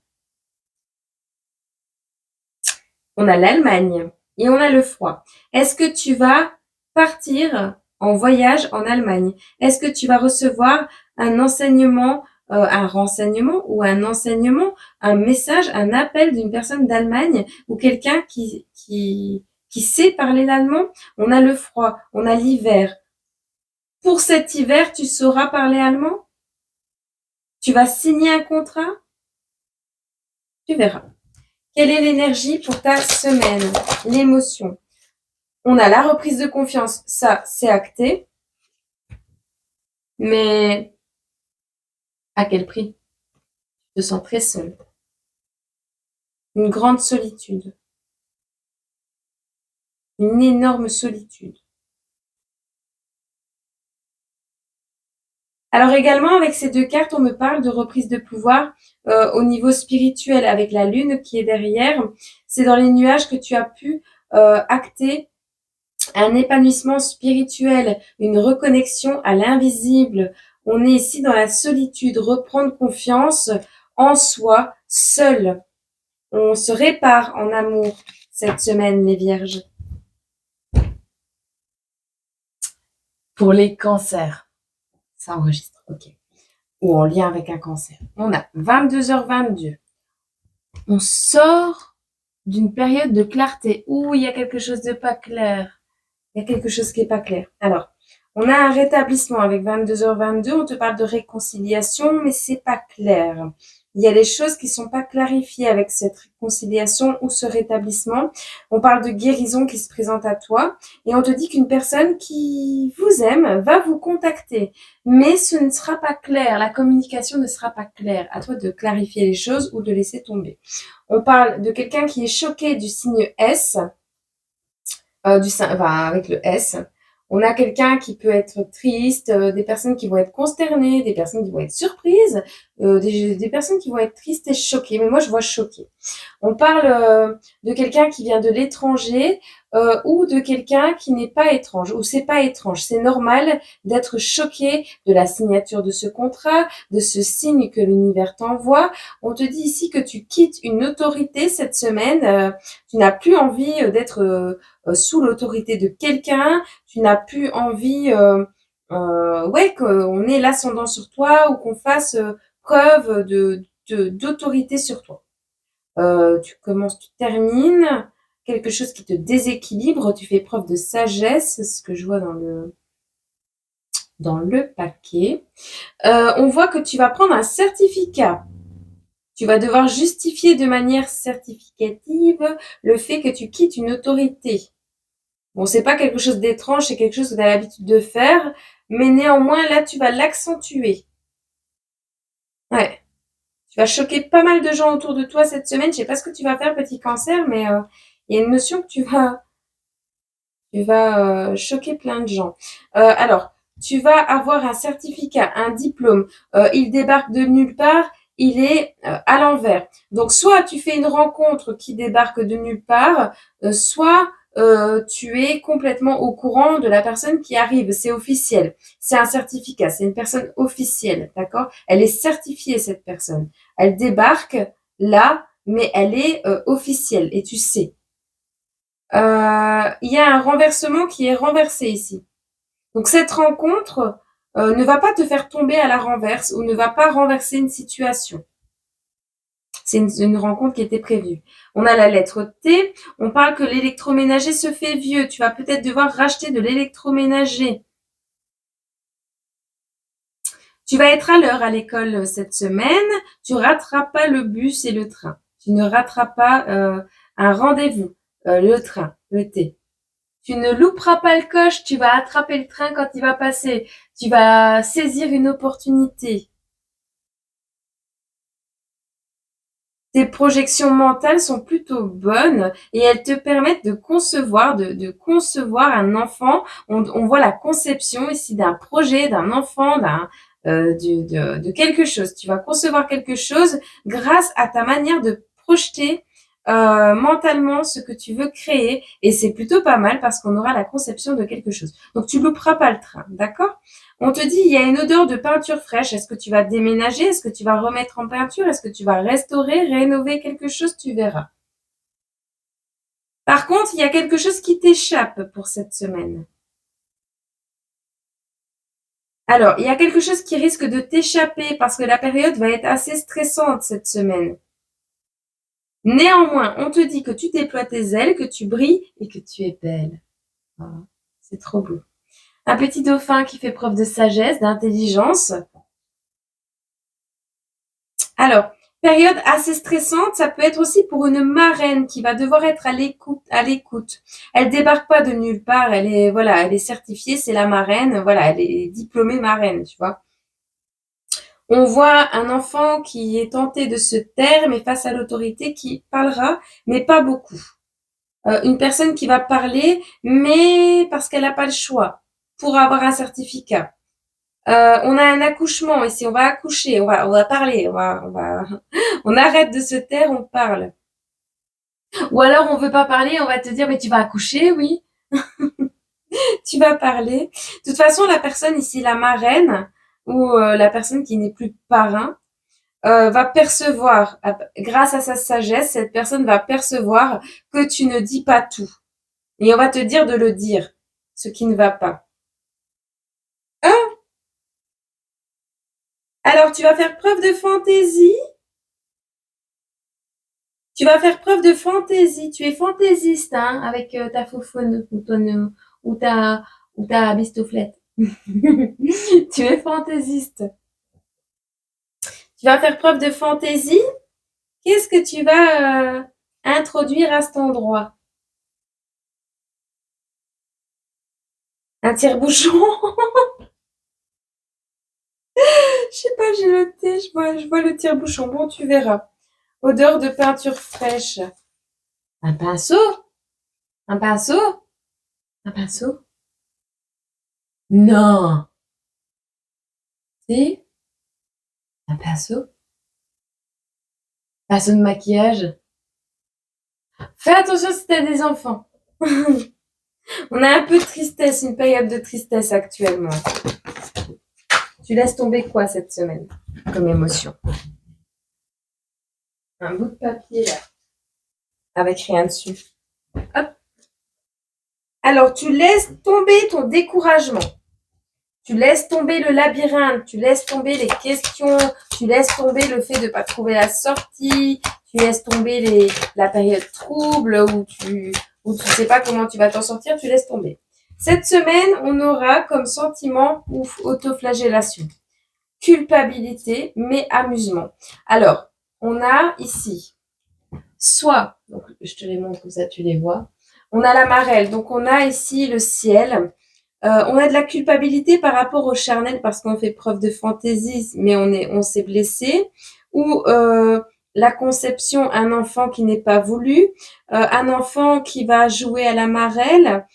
On a l'Allemagne et on a le froid. Est-ce que tu vas partir en voyage en Allemagne? Est-ce que tu vas recevoir un enseignement, un renseignement ou un enseignement, un message, un appel d'une personne d'Allemagne ou quelqu'un qui sait parler l'allemand? On a le froid, on a l'hiver. Pour cet hiver, tu sauras parler allemand? Tu vas signer un contrat? Tu verras. Quelle est l'énergie pour ta semaine? L'émotion. On a la reprise de confiance, ça c'est acté. Mais à quel prix? Je te sens très seule. Une grande solitude. Une énorme solitude. Alors également, avec ces deux cartes, on me parle de reprise de pouvoir au niveau spirituel avec la lune qui est derrière. C'est dans les nuages que tu as pu acter un épanouissement spirituel, une reconnexion à l'invisible. On est ici dans la solitude, reprendre confiance en soi, seul. On se répare en amour cette semaine, les vierges. Pour les cancers, ça enregistre, ok. Ou en lien avec un cancer. On a 22h22, On sort d'une période de clarté. Ouh, il y a quelque chose de pas clair. Il y a quelque chose qui est pas clair. Alors, on a un rétablissement avec 22h22. On te parle de réconciliation, mais c'est pas clair. Il y a des choses qui sont pas clarifiées avec cette réconciliation ou ce rétablissement. On parle de guérison qui se présente à toi et on te dit qu'une personne qui vous aime va vous contacter. Mais ce ne sera pas clair. La communication ne sera pas claire. À toi de clarifier les choses ou de laisser tomber. On parle de quelqu'un qui est choqué du signe S, avec le S. On a quelqu'un qui peut être triste, des personnes qui vont être consternées, des personnes qui vont être surprises, des personnes qui vont être tristes et choquées. Mais moi, je vois choquées. On parle de quelqu'un qui vient de l'étranger ou de quelqu'un qui n'est pas étrange, ou c'est pas étrange. C'est normal d'être choqué de la signature de ce contrat, de ce signe que l'univers t'envoie. On te dit ici que tu quittes une autorité cette semaine. Tu n'as plus envie d'être sous l'autorité de quelqu'un. Tu n'as plus envie qu'on ait l'ascendant sur toi ou qu'on fasse preuve d'autorité sur toi. Tu commences, tu termines, quelque chose qui te déséquilibre, tu fais preuve de sagesse, c'est ce que je vois dans le paquet. On voit que tu vas prendre un certificat. Tu vas devoir justifier de manière certificative le fait que tu quittes une autorité. Bon, c'est pas quelque chose d'étrange, c'est quelque chose que tu as l'habitude de faire, mais néanmoins, là, tu vas l'accentuer. Ouais. Tu vas choquer pas mal de gens autour de toi cette semaine. Je sais pas ce que tu vas faire, petit cancer, mais il y a une notion que tu vas choquer plein de gens. Alors, tu vas avoir un certificat, un diplôme. Il débarque de nulle part. Il est à l'envers. Donc, soit tu fais une rencontre qui débarque de nulle part, soit tu es complètement au courant de la personne qui arrive. C'est officiel. C'est un certificat. C'est une personne officielle. D'accord? Elle est certifiée, cette personne. Elle débarque là, mais elle est officielle. Et tu sais. Il y a un renversement qui est renversé ici. Donc cette rencontre ne va pas te faire tomber à la renverse ou ne va pas renverser une situation. C'est une rencontre qui était prévue. On a la lettre T. On parle que l'électroménager se fait vieux. Tu vas peut-être devoir racheter de l'électroménager. Tu vas être à l'heure à l'école cette semaine. Tu rateras pas le bus et le train. Tu ne rateras pas un rendez-vous, le train, le T. Tu ne louperas pas le coche, tu vas attraper le train quand il va passer. Tu vas saisir une opportunité. Tes projections mentales sont plutôt bonnes et elles te permettent de concevoir, de concevoir un enfant. On voit la conception ici d'un projet, d'un enfant, de quelque chose. Tu vas concevoir quelque chose grâce à ta manière de projeter mentalement ce que tu veux créer et c'est plutôt pas mal parce qu'on aura la conception de quelque chose. Donc tu louperas pas le train, d'accord? On te dit, il y a une odeur de peinture fraîche. Est-ce que tu vas déménager? Est-ce que tu vas remettre en peinture? Est-ce que tu vas restaurer, rénover quelque chose? Tu verras. Par contre, il y a quelque chose qui t'échappe pour cette semaine. Alors, il y a quelque chose qui risque de t'échapper parce que la période va être assez stressante cette semaine. Néanmoins, on te dit que tu déploies tes ailes, que tu brilles et que tu es belle. Voilà. C'est trop beau. Un petit dauphin qui fait preuve de sagesse, d'intelligence. Alors, période assez stressante, ça peut être aussi pour une marraine qui va devoir être à l'écoute. Elle débarque pas de nulle part, elle est certifiée, c'est la marraine, voilà, elle est diplômée marraine, tu vois. On voit un enfant qui est tenté de se taire, mais face à l'autorité qui parlera, mais pas beaucoup. Une personne qui va parler, mais parce qu'elle n'a pas le choix pour avoir un certificat. On a un accouchement ici, on va accoucher, on va parler, on arrête de se taire, on parle. Ou alors on veut pas parler, on va te dire mais tu vas accoucher, oui, tu vas parler. De toute façon, la personne ici, la marraine ou la personne qui n'est plus parrain, va percevoir, grâce à sa sagesse, cette personne va percevoir que tu ne dis pas tout. Et on va te dire de le dire, ce qui ne va pas. Hein? Alors tu vas faire preuve de fantaisie. Tu vas faire preuve de fantaisie. Tu es fantaisiste, hein, avec ta faufaune ou ta bistouflette. Tu es fantaisiste. Tu vas faire preuve de fantaisie. Qu'est-ce que tu vas introduire à cet endroit? Un tire-bouchon? Je sais pas, j'ai le thé, je vois le tire-bouchon. Bon, tu verras. Odeur de peinture fraîche. Un pinceau? Un pinceau? Un pinceau? Non. Si? Un pinceau? Pinceau de maquillage? Fais attention si t'as des enfants. On a un peu de tristesse, une période de tristesse actuellement. Tu laisses tomber quoi cette semaine comme émotion? Un bout de papier là, avec rien dessus. Hop. Alors, tu laisses tomber ton découragement. Tu laisses tomber le labyrinthe, tu laisses tomber les questions, tu laisses tomber le fait de ne pas trouver la sortie, tu laisses tomber la période trouble où tu sais pas comment tu vas t'en sortir, tu laisses tomber. Cette semaine, on aura comme sentiment autoflagellation, culpabilité, mais amusement. Alors, on a ici, soit, donc je te les montre comme ça, tu les vois. On a la marelle, donc on a ici le ciel. On a de la culpabilité par rapport au charnel parce qu'on fait preuve de fantaisie, mais on s'est blessé. Ou la conception, un enfant qui n'est pas voulu, un enfant qui va jouer à la marelle,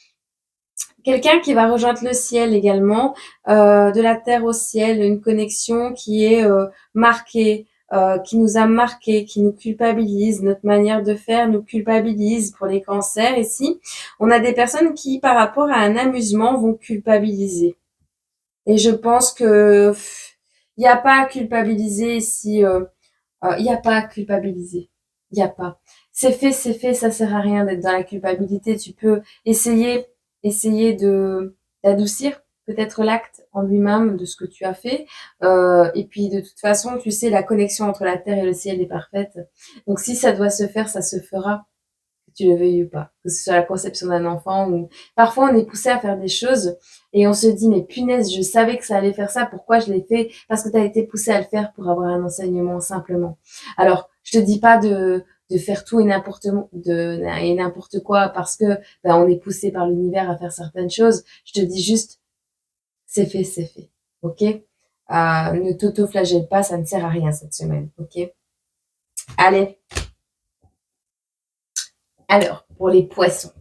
quelqu'un qui va rejoindre le ciel également, de la terre au ciel, une connexion qui est marquée, qui nous a marqué, qui nous culpabilise, notre manière de faire nous culpabilise pour les cancers ici. On a des personnes qui, par rapport à un amusement, vont culpabiliser. Et je pense que il n'y a pas à culpabiliser si il n'y a pas à culpabiliser. Il n'y a pas. C'est fait, ça sert à rien d'être dans la culpabilité. Tu peux essayer de d'adoucir peut-être l'acte en lui-même de ce que tu as fait. Et puis de toute façon, tu sais, la connexion entre la terre et le ciel est parfaite. Donc si ça doit se faire, ça se fera, que tu le veuilles ou pas. Que ce soit la conception d'un enfant ou parfois on est poussé à faire des choses et on se dit mais punaise, je savais que ça allait faire ça, pourquoi je l'ai fait? Parce que tu as été poussé à le faire pour avoir un enseignement simplement. Alors, je te dis pas de faire tout et n'importe quoi parce que on est poussé par l'univers à faire certaines choses. Je te dis juste c'est fait, c'est fait. OK? Ne t'auto-flagelle pas, ça ne sert à rien cette semaine. OK? Allez. Alors, pour les poissons.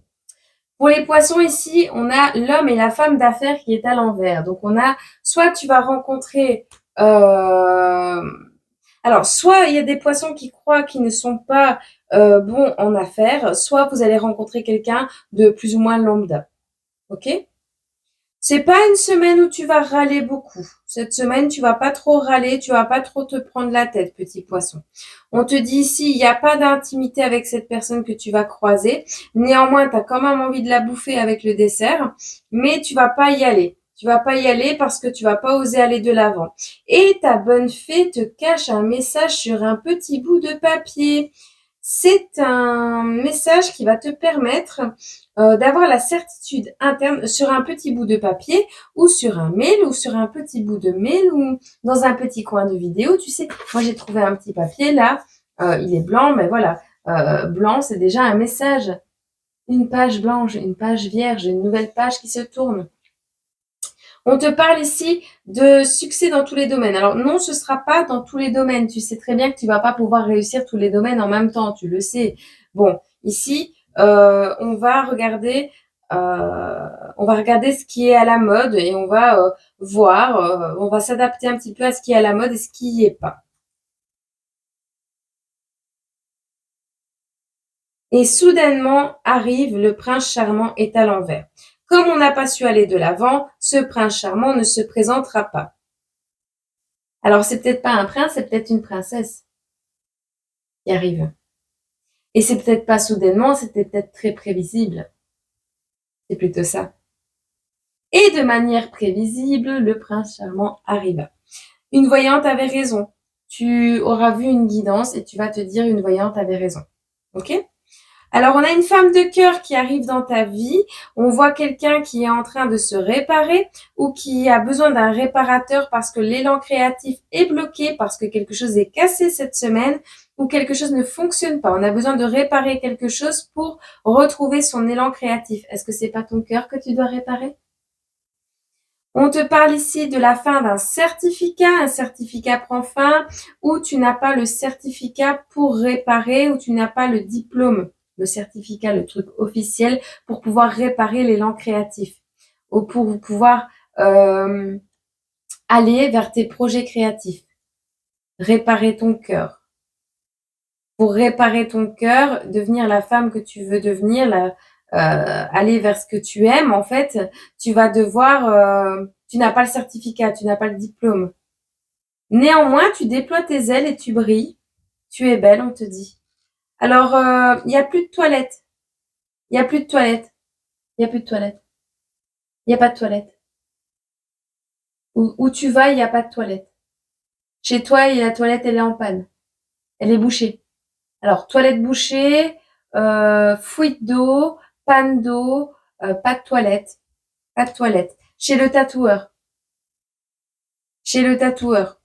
Pour les poissons ici, on a l'homme et la femme d'affaires qui est à l'envers. Donc on a, soit tu vas rencontrer, alors soit il y a des poissons qui croient qu'ils ne sont pas bons en affaires, soit vous allez rencontrer quelqu'un de plus ou moins lambda. Ok? C'est pas une semaine où tu vas râler beaucoup. Cette semaine, tu vas pas trop râler, tu vas pas trop te prendre la tête, petit poisson. On te dit ici, il n'y a pas d'intimité avec cette personne que tu vas croiser. Néanmoins, tu as quand même envie de la bouffer avec le dessert, mais tu vas pas y aller. Tu vas pas y aller parce que tu vas pas oser aller de l'avant. Et ta bonne fée te cache un message sur un petit bout de papier. C'est un message qui va te permettre d'avoir la certitude interne sur un petit bout de papier ou sur un mail ou sur un petit bout de mail ou dans un petit coin de vidéo. Tu sais, moi j'ai trouvé un petit papier là, il est blanc, mais voilà, blanc c'est déjà un message. Une page blanche, une page vierge, une nouvelle page qui se tourne. On te parle ici de succès dans tous les domaines. Alors non, ce sera pas dans tous les domaines. Tu sais très bien que tu vas pas pouvoir réussir tous les domaines en même temps, tu le sais. Bon, ici, on va regarder ce qui est à la mode et on va voir, on va s'adapter un petit peu à ce qui est à la mode et ce qui y est pas. Et soudainement arrive le prince charmant est à l'envers. Comme on n'a pas su aller de l'avant, ce prince charmant ne se présentera pas. Alors c'est peut-être pas un prince, c'est peut-être une princesse qui arrive. Et c'est peut-être pas soudainement, c'était peut-être très prévisible. C'est plutôt ça. Et de manière prévisible, le prince charmant arriva. Une voyante avait raison. Tu auras vu une guidance et tu vas te dire une voyante avait raison. Ok? Alors, on a une femme de cœur qui arrive dans ta vie. On voit quelqu'un qui est en train de se réparer ou qui a besoin d'un réparateur parce que l'élan créatif est bloqué, parce que quelque chose est cassé cette semaine ou quelque chose ne fonctionne pas. On a besoin de réparer quelque chose pour retrouver son élan créatif. Est-ce que c'est pas ton cœur que tu dois réparer? On te parle ici de la fin d'un certificat. Un certificat prend fin ou tu n'as pas le certificat pour réparer ou tu n'as pas le diplôme, le certificat, le truc officiel pour pouvoir réparer l'élan créatif ou pour pouvoir aller vers tes projets créatifs. Réparer ton cœur. Pour réparer ton cœur, devenir la femme que tu veux devenir, aller vers ce que tu aimes, en fait, tu vas devoir, tu n'as pas le certificat, tu n'as pas le diplôme. Néanmoins, tu déploies tes ailes et tu brilles. Tu es belle, on te dit. Alors, il n'y a plus de toilettes. Il n'y a plus de toilettes. Il n'y a plus de toilettes. Il n'y a pas de toilettes. Où tu vas, il n'y a pas de toilettes. Chez toi, la toilette, elle est en panne. Elle est bouchée. Alors, toilette bouchée, fuite d'eau, panne d'eau, pas de toilette. Pas de toilette. Chez le tatoueur. Chez le tatoueur.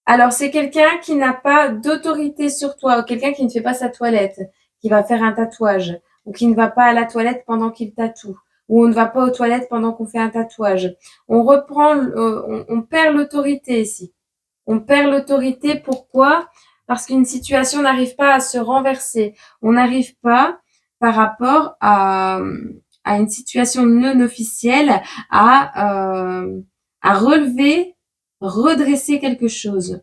Alors, c'est quelqu'un qui n'a pas d'autorité sur toi, ou quelqu'un qui ne fait pas sa toilette, qui va faire un tatouage, ou qui ne va pas à la toilette pendant qu'il tatoue, ou on ne va pas aux toilettes pendant qu'on fait un tatouage. On reprend, on perd l'autorité ici. On perd l'autorité, pourquoi? Parce qu'une situation n'arrive pas à se renverser. On n'arrive pas, par rapport à une situation non officielle, à relever, redresser quelque chose.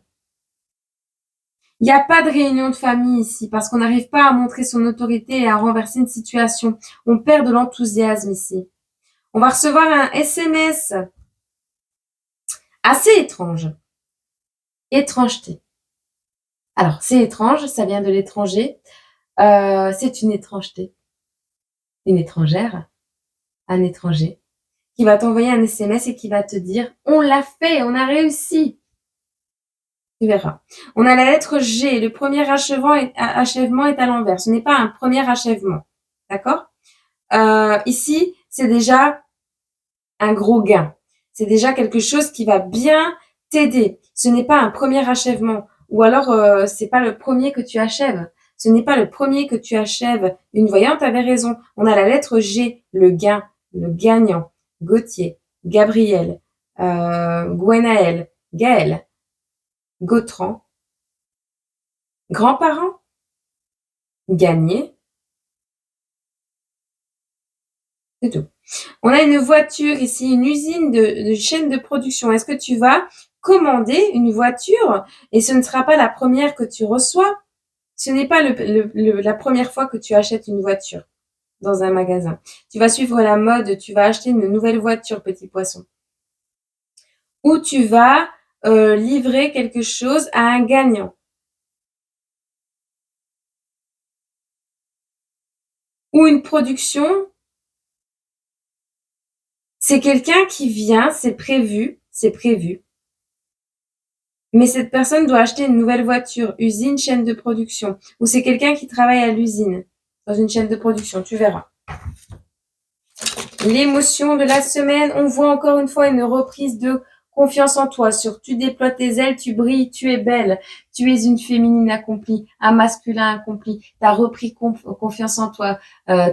Il n'y a pas de réunion de famille ici parce qu'on n'arrive pas à montrer son autorité et à renverser une situation. On perd de l'enthousiasme ici. On va recevoir un SMS assez étrange. Étrangeté. Alors, c'est étrange, ça vient de l'étranger. C'est une étrangeté. Une étrangère, un étranger, qui va t'envoyer un SMS et qui va te dire « On l'a fait, on a réussi !» Tu verras. On a la lettre G. Le premier achèvement est à l'envers. Ce n'est pas un premier achèvement. D'accord? Ici, c'est déjà un gros gain. C'est déjà quelque chose qui va bien t'aider. Ce n'est pas un premier achèvement. Ou alors, c'est pas le premier que tu achèves. Ce n'est pas le premier que tu achèves. Une voyante avait raison. On a la lettre G, le gain, le gagnant. Gauthier, Gabriel, Gwenaël, Gaël, Gautran, grands-parents, gagné. C'est tout. On a une voiture ici, une usine de chaîne de production. Est-ce que tu vas commander une voiture et ce ne sera pas la première que tu reçois? Ce n'est pas la première fois que tu achètes une voiture dans un magasin. Tu vas suivre la mode, tu vas acheter une nouvelle voiture, petit poisson. Ou tu vas livrer quelque chose à un gagnant. Ou une production. C'est quelqu'un qui vient, c'est prévu. Mais cette personne doit acheter une nouvelle voiture, usine, chaîne de production. Ou c'est quelqu'un qui travaille à l'usine, dans une chaîne de production, tu verras. L'émotion de la semaine, on voit encore une fois une reprise de confiance en toi. Sur tu déploies tes ailes, tu brilles, tu es belle. Tu es une féminine accomplie, un masculin accompli. Tu as repris confiance en toi.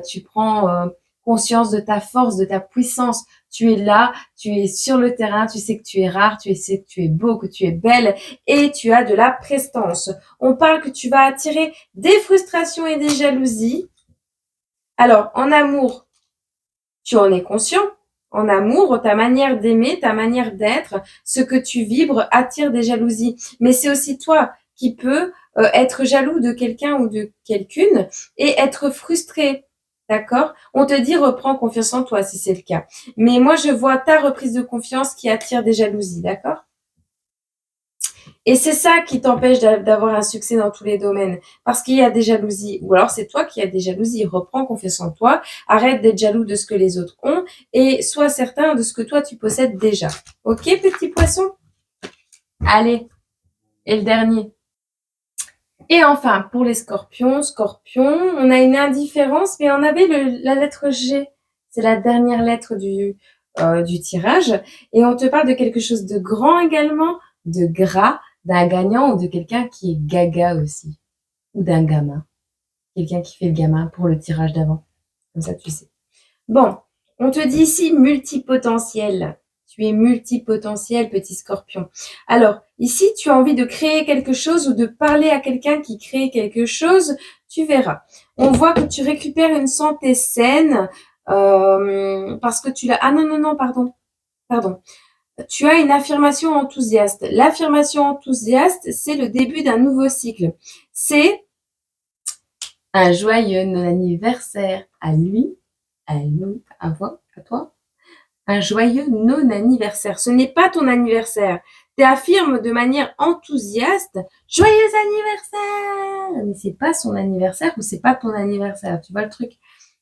Tu prends conscience de ta force, de ta puissance. Tu es là, tu es sur le terrain, tu sais que tu es rare, tu sais que tu es beau, que tu es belle et tu as de la prestance. On parle que tu vas attirer des frustrations et des jalousies. Alors, en amour, tu en es conscient. En amour, ta manière d'aimer, ta manière d'être, ce que tu vibres attire des jalousies. Mais c'est aussi toi qui peux être jaloux de quelqu'un ou de quelqu'une et être frustré. D'accord? On te dit reprends confiance en toi si c'est le cas. Mais moi, je vois ta reprise de confiance qui attire des jalousies. D'accord? Et c'est ça qui t'empêche d'avoir un succès dans tous les domaines. Parce qu'il y a des jalousies. Ou alors c'est toi qui as des jalousies. Reprends confiance en toi. Arrête d'être jaloux de ce que les autres ont. Et sois certain de ce que toi tu possèdes déjà. Ok, petit poisson? Allez. Et le dernier. Et enfin, pour les scorpions, on a une indifférence, mais on avait la lettre G. C'est la dernière lettre du tirage. Et on te parle de quelque chose de grand également, de gras, d'un gagnant ou de quelqu'un qui est gaga aussi. Ou d'un gamin. Quelqu'un qui fait le gamin pour le tirage d'avant. Comme ça, tu sais. Bon, on te dit ici multipotentiel. Tu es multipotentiel, petit scorpion. Alors, ici, tu as envie de créer quelque chose ou de parler à quelqu'un qui crée quelque chose, tu verras. On voit que tu récupères une santé saine parce que tu l'as... Ah non, pardon. Tu as une affirmation enthousiaste. L'affirmation enthousiaste, c'est le début d'un nouveau cycle. C'est un joyeux non-anniversaire à lui, à nous, à toi. Un joyeux non-anniversaire. Ce n'est pas ton anniversaire. Tu affirmes de manière enthousiaste joyeux anniversaire. Mais c'est pas son anniversaire ou c'est pas ton anniversaire. Tu vois le truc?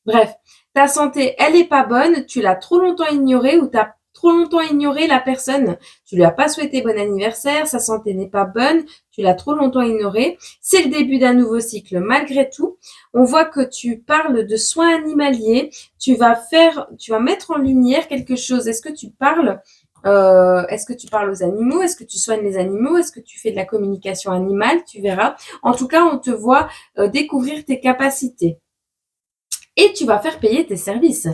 Bref, ta santé, elle est pas bonne. Tu l'as trop longtemps ignorée ou t'as trop longtemps ignoré la personne. Tu lui as pas souhaité bon anniversaire. Sa santé n'est pas bonne. Tu l'as trop longtemps ignorée. C'est le début d'un nouveau cycle. Malgré tout, on voit que tu parles de soins animaliers. Tu vas mettre en lumière quelque chose. Est-ce que tu parles aux animaux? Est-ce que tu soignes les animaux? Est-ce que tu fais de la communication animale? Tu verras. En tout cas, on te voit découvrir tes capacités. Et tu vas faire payer tes services.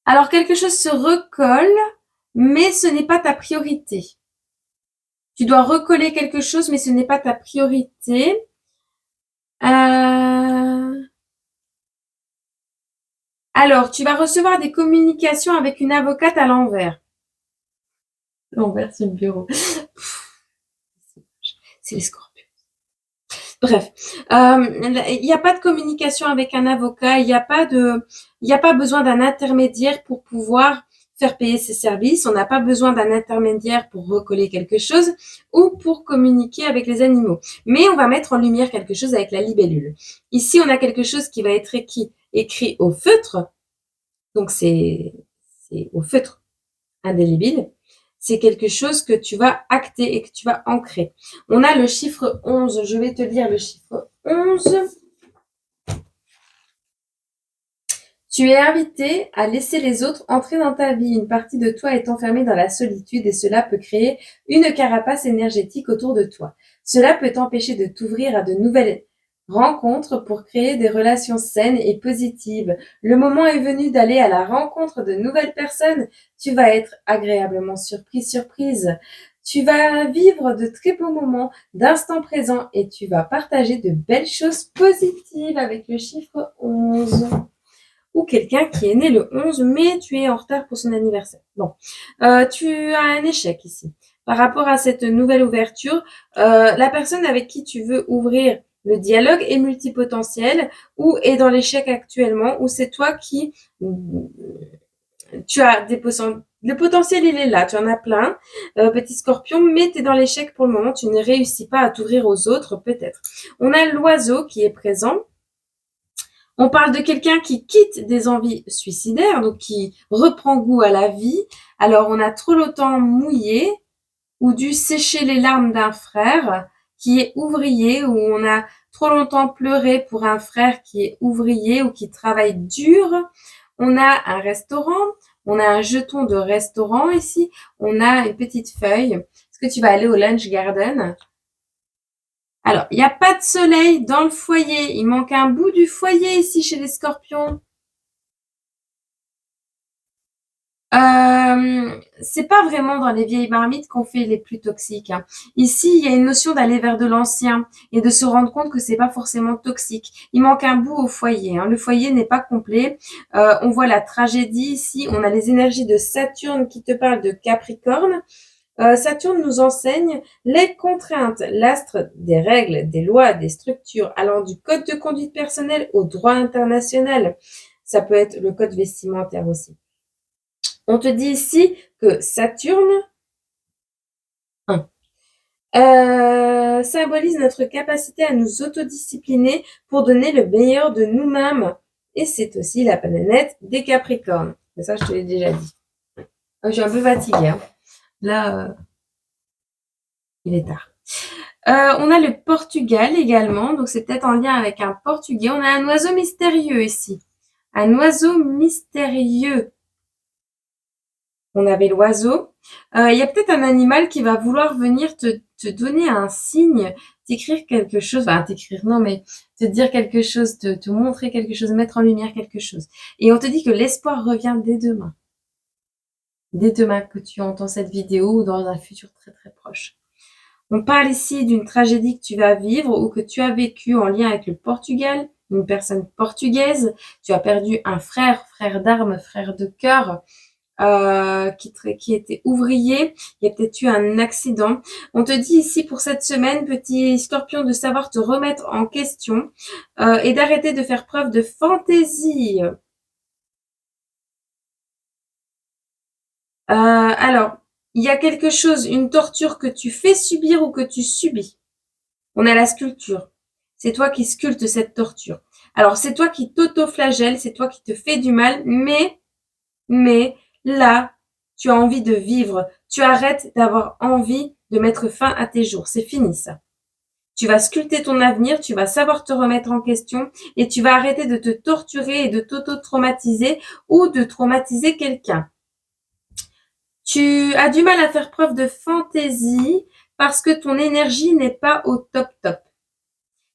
Alors, quelque chose se recolle, mais ce n'est pas ta priorité. Tu dois recoller quelque chose, mais ce n'est pas ta priorité. Alors, tu vas recevoir des communications avec une avocate à l'envers. L'envers, c'est le bureau. C'est les scorpions. Bref, il n'y a pas de communication avec un avocat, il n'y a pas besoin d'un intermédiaire pour pouvoir faire payer ses services. On n'a pas besoin d'un intermédiaire pour recoller quelque chose ou pour communiquer avec les animaux. Mais on va mettre en lumière quelque chose avec la libellule. Ici, on a quelque chose qui va être écrit au feutre. Donc, c'est au feutre indélébile. C'est quelque chose que tu vas acter et que tu vas ancrer. On a le chiffre 11. Je vais te lire le chiffre 11. Tu es invité à laisser les autres entrer dans ta vie. Une partie de toi est enfermée dans la solitude et cela peut créer une carapace énergétique autour de toi. Cela peut t'empêcher de t'ouvrir à de nouvelles rencontres pour créer des relations saines et positives. Le moment est venu d'aller à la rencontre de nouvelles personnes. Tu vas être agréablement surprise. Tu vas vivre de très beaux moments d'instant présent et tu vas partager de belles choses positives avec le chiffre 11. Ou quelqu'un qui est né le 11, mais tu es en retard pour son anniversaire. Bon, tu as un échec ici. Par rapport à cette nouvelle ouverture, la personne avec qui tu veux ouvrir le dialogue est multipotentiel ou est dans l'échec actuellement, ou c'est toi qui... Tu as le potentiel, il est là, tu en as plein, petit scorpion, mais tu es dans l'échec pour le moment, tu ne réussis pas à t'ouvrir aux autres, peut-être. On a l'oiseau qui est présent. On parle de quelqu'un qui quitte des envies suicidaires, donc qui reprend goût à la vie. Alors, on a trop longtemps mouillé ou dû sécher les larmes d'un frère qui est ouvrier, ou on a trop longtemps pleuré pour un frère qui est ouvrier ou qui travaille dur. On a un restaurant, on a un jeton de restaurant ici, on a une petite feuille. Est-ce que tu vas aller au lunch garden? Alors, il n'y a pas de soleil dans le foyer. Il manque un bout du foyer ici chez les scorpions. C'est pas vraiment dans les vieilles marmites qu'on fait les plus toxiques, hein. Ici, il y a une notion d'aller vers de l'ancien et de se rendre compte que c'est pas forcément toxique. Il manque un bout au foyer, hein. Le foyer n'est pas complet. On voit la tragédie ici. On a les énergies de Saturne qui te parlent de Capricorne. Saturne nous enseigne les contraintes, l'astre des règles, des lois, des structures, allant du code de conduite personnelle au droit international. Ça peut être le code vestimentaire aussi. On te dit ici que Saturne symbolise notre capacité à nous autodiscipliner pour donner le meilleur de nous-mêmes. Et c'est aussi la planète des Capricornes. Mais ça, je te l'ai déjà dit. Je suis un peu fatiguée, hein. Là, il est tard. On a le Portugal également, donc c'est peut-être en lien avec un portugais. On a un oiseau mystérieux ici. Un oiseau mystérieux. On avait l'oiseau. Il y a peut-être un animal qui va vouloir venir te donner un signe, t'écrire quelque chose, enfin t'écrire non, mais te dire quelque chose, te montrer quelque chose, mettre en lumière quelque chose. Et on te dit que l'espoir revient dès demain. Dès demain que tu entends cette vidéo ou dans un futur très très proche. On parle ici d'une tragédie que tu vas vivre ou que tu as vécu en lien avec le Portugal, une personne portugaise. Tu as perdu un frère, frère d'armes, frère de cœur, qui était ouvrier. Il y a peut-être eu un accident. On te dit ici pour cette semaine, petit scorpion, de savoir te remettre en question et d'arrêter de faire preuve de fantaisie. Alors, il y a quelque chose, une torture que tu fais subir ou que tu subis. On a la sculpture. C'est toi qui sculptes cette torture. Alors, c'est toi qui t'auto-flagelle, c'est toi qui te fais du mal, mais là, tu as envie de vivre. Tu arrêtes d'avoir envie de mettre fin à tes jours. C'est fini, ça. Tu vas sculpter ton avenir, tu vas savoir te remettre en question et tu vas arrêter de te torturer et de t'auto-traumatiser ou de traumatiser quelqu'un. Tu as du mal à faire preuve de fantaisie parce que ton énergie n'est pas au top top.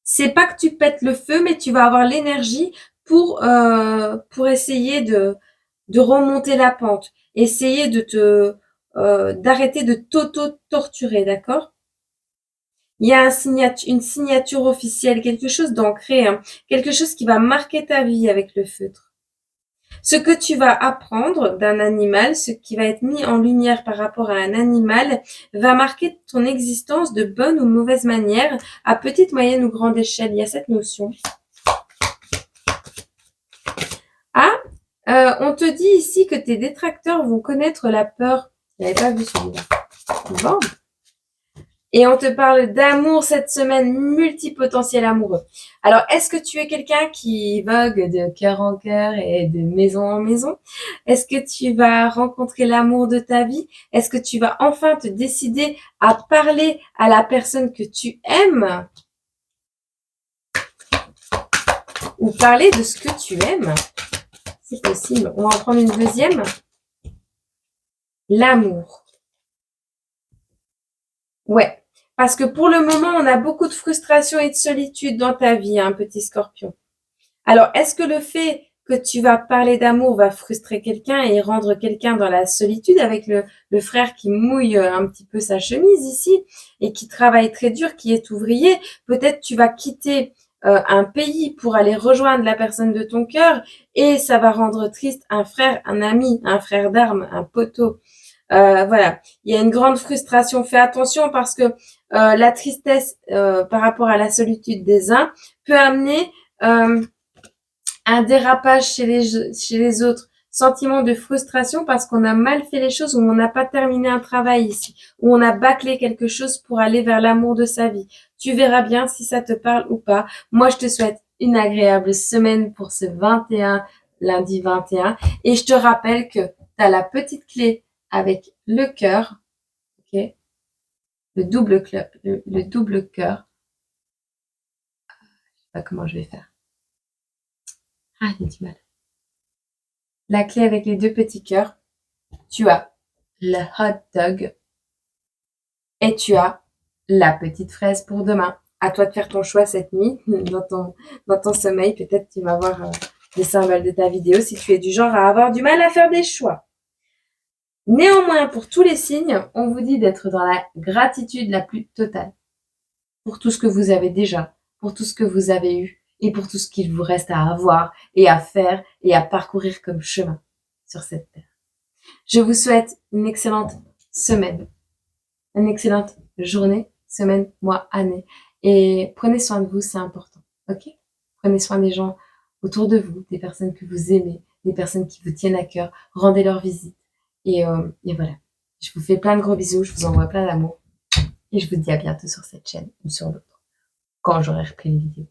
C'est pas que tu pètes le feu, mais tu vas avoir l'énergie pour essayer de remonter la pente, essayer d'arrêter de t'auto-torturer, d'accord? Il y a une signature officielle, quelque chose d'ancré, hein, quelque chose qui va marquer ta vie avec le feutre. Ce que tu vas apprendre d'un animal, ce qui va être mis en lumière par rapport à un animal, va marquer ton existence de bonne ou mauvaise manière, à petite, moyenne ou grande échelle. Il y a cette notion. Ah, on te dit ici que tes détracteurs vont connaître la peur. Je n'avais pas vu celui-là. Bon. Et on te parle d'amour cette semaine, multipotentiel amoureux. Alors, est-ce que tu es quelqu'un qui vogue de cœur en cœur et de maison en maison? Est-ce que tu vas rencontrer l'amour de ta vie? Est-ce que tu vas enfin te décider à parler à la personne que tu aimes? Ou parler de ce que tu aimes? C'est possible. On va en prendre une deuxième. L'amour. Ouais. Parce que pour le moment, on a beaucoup de frustration et de solitude dans ta vie, hein, petit scorpion. Alors, est-ce que le fait que tu vas parler d'amour va frustrer quelqu'un et rendre quelqu'un dans la solitude avec le frère qui mouille un petit peu sa chemise ici et qui travaille très dur, qui est ouvrier? Peut-être tu vas quitter un pays pour aller rejoindre la personne de ton cœur et ça va rendre triste un frère, un ami, un frère d'armes, un poteau. Voilà, il y a une grande frustration. Fais attention parce que la tristesse par rapport à la solitude des uns peut amener un dérapage chez les autres, sentiment de frustration parce qu'on a mal fait les choses ou on n'a pas terminé un travail ici, ou on a bâclé quelque chose pour aller vers l'amour de sa vie. Tu verras bien si ça te parle ou pas. Moi, je te souhaite une agréable semaine pour ce 21, lundi 21, et je te rappelle que tu as la petite clé avec le cœur, ok, le double cœur, le double cœur. Je sais pas comment je vais faire. Ah, il y a du mal. La clé avec les deux petits cœurs. Tu as le hot dog et tu as la petite fraise pour demain. À toi de faire ton choix cette nuit dans ton sommeil. Peut-être tu vas voir les symboles de ta vidéo si tu es du genre à avoir du mal à faire des choix. Néanmoins, pour tous les signes, on vous dit d'être dans la gratitude la plus totale pour tout ce que vous avez déjà, pour tout ce que vous avez eu et pour tout ce qu'il vous reste à avoir et à faire et à parcourir comme chemin sur cette terre. Je vous souhaite une excellente semaine, une excellente journée, semaine, mois, année. Et prenez soin de vous, c'est important. Ok? Prenez soin des gens autour de vous, des personnes que vous aimez, des personnes qui vous tiennent à cœur. Rendez leur visite. Et voilà. Je vous fais plein de gros bisous, je vous envoie plein d'amour. Et je vous dis à bientôt sur cette chaîne ou sur l'autre, quand j'aurai repris les vidéos.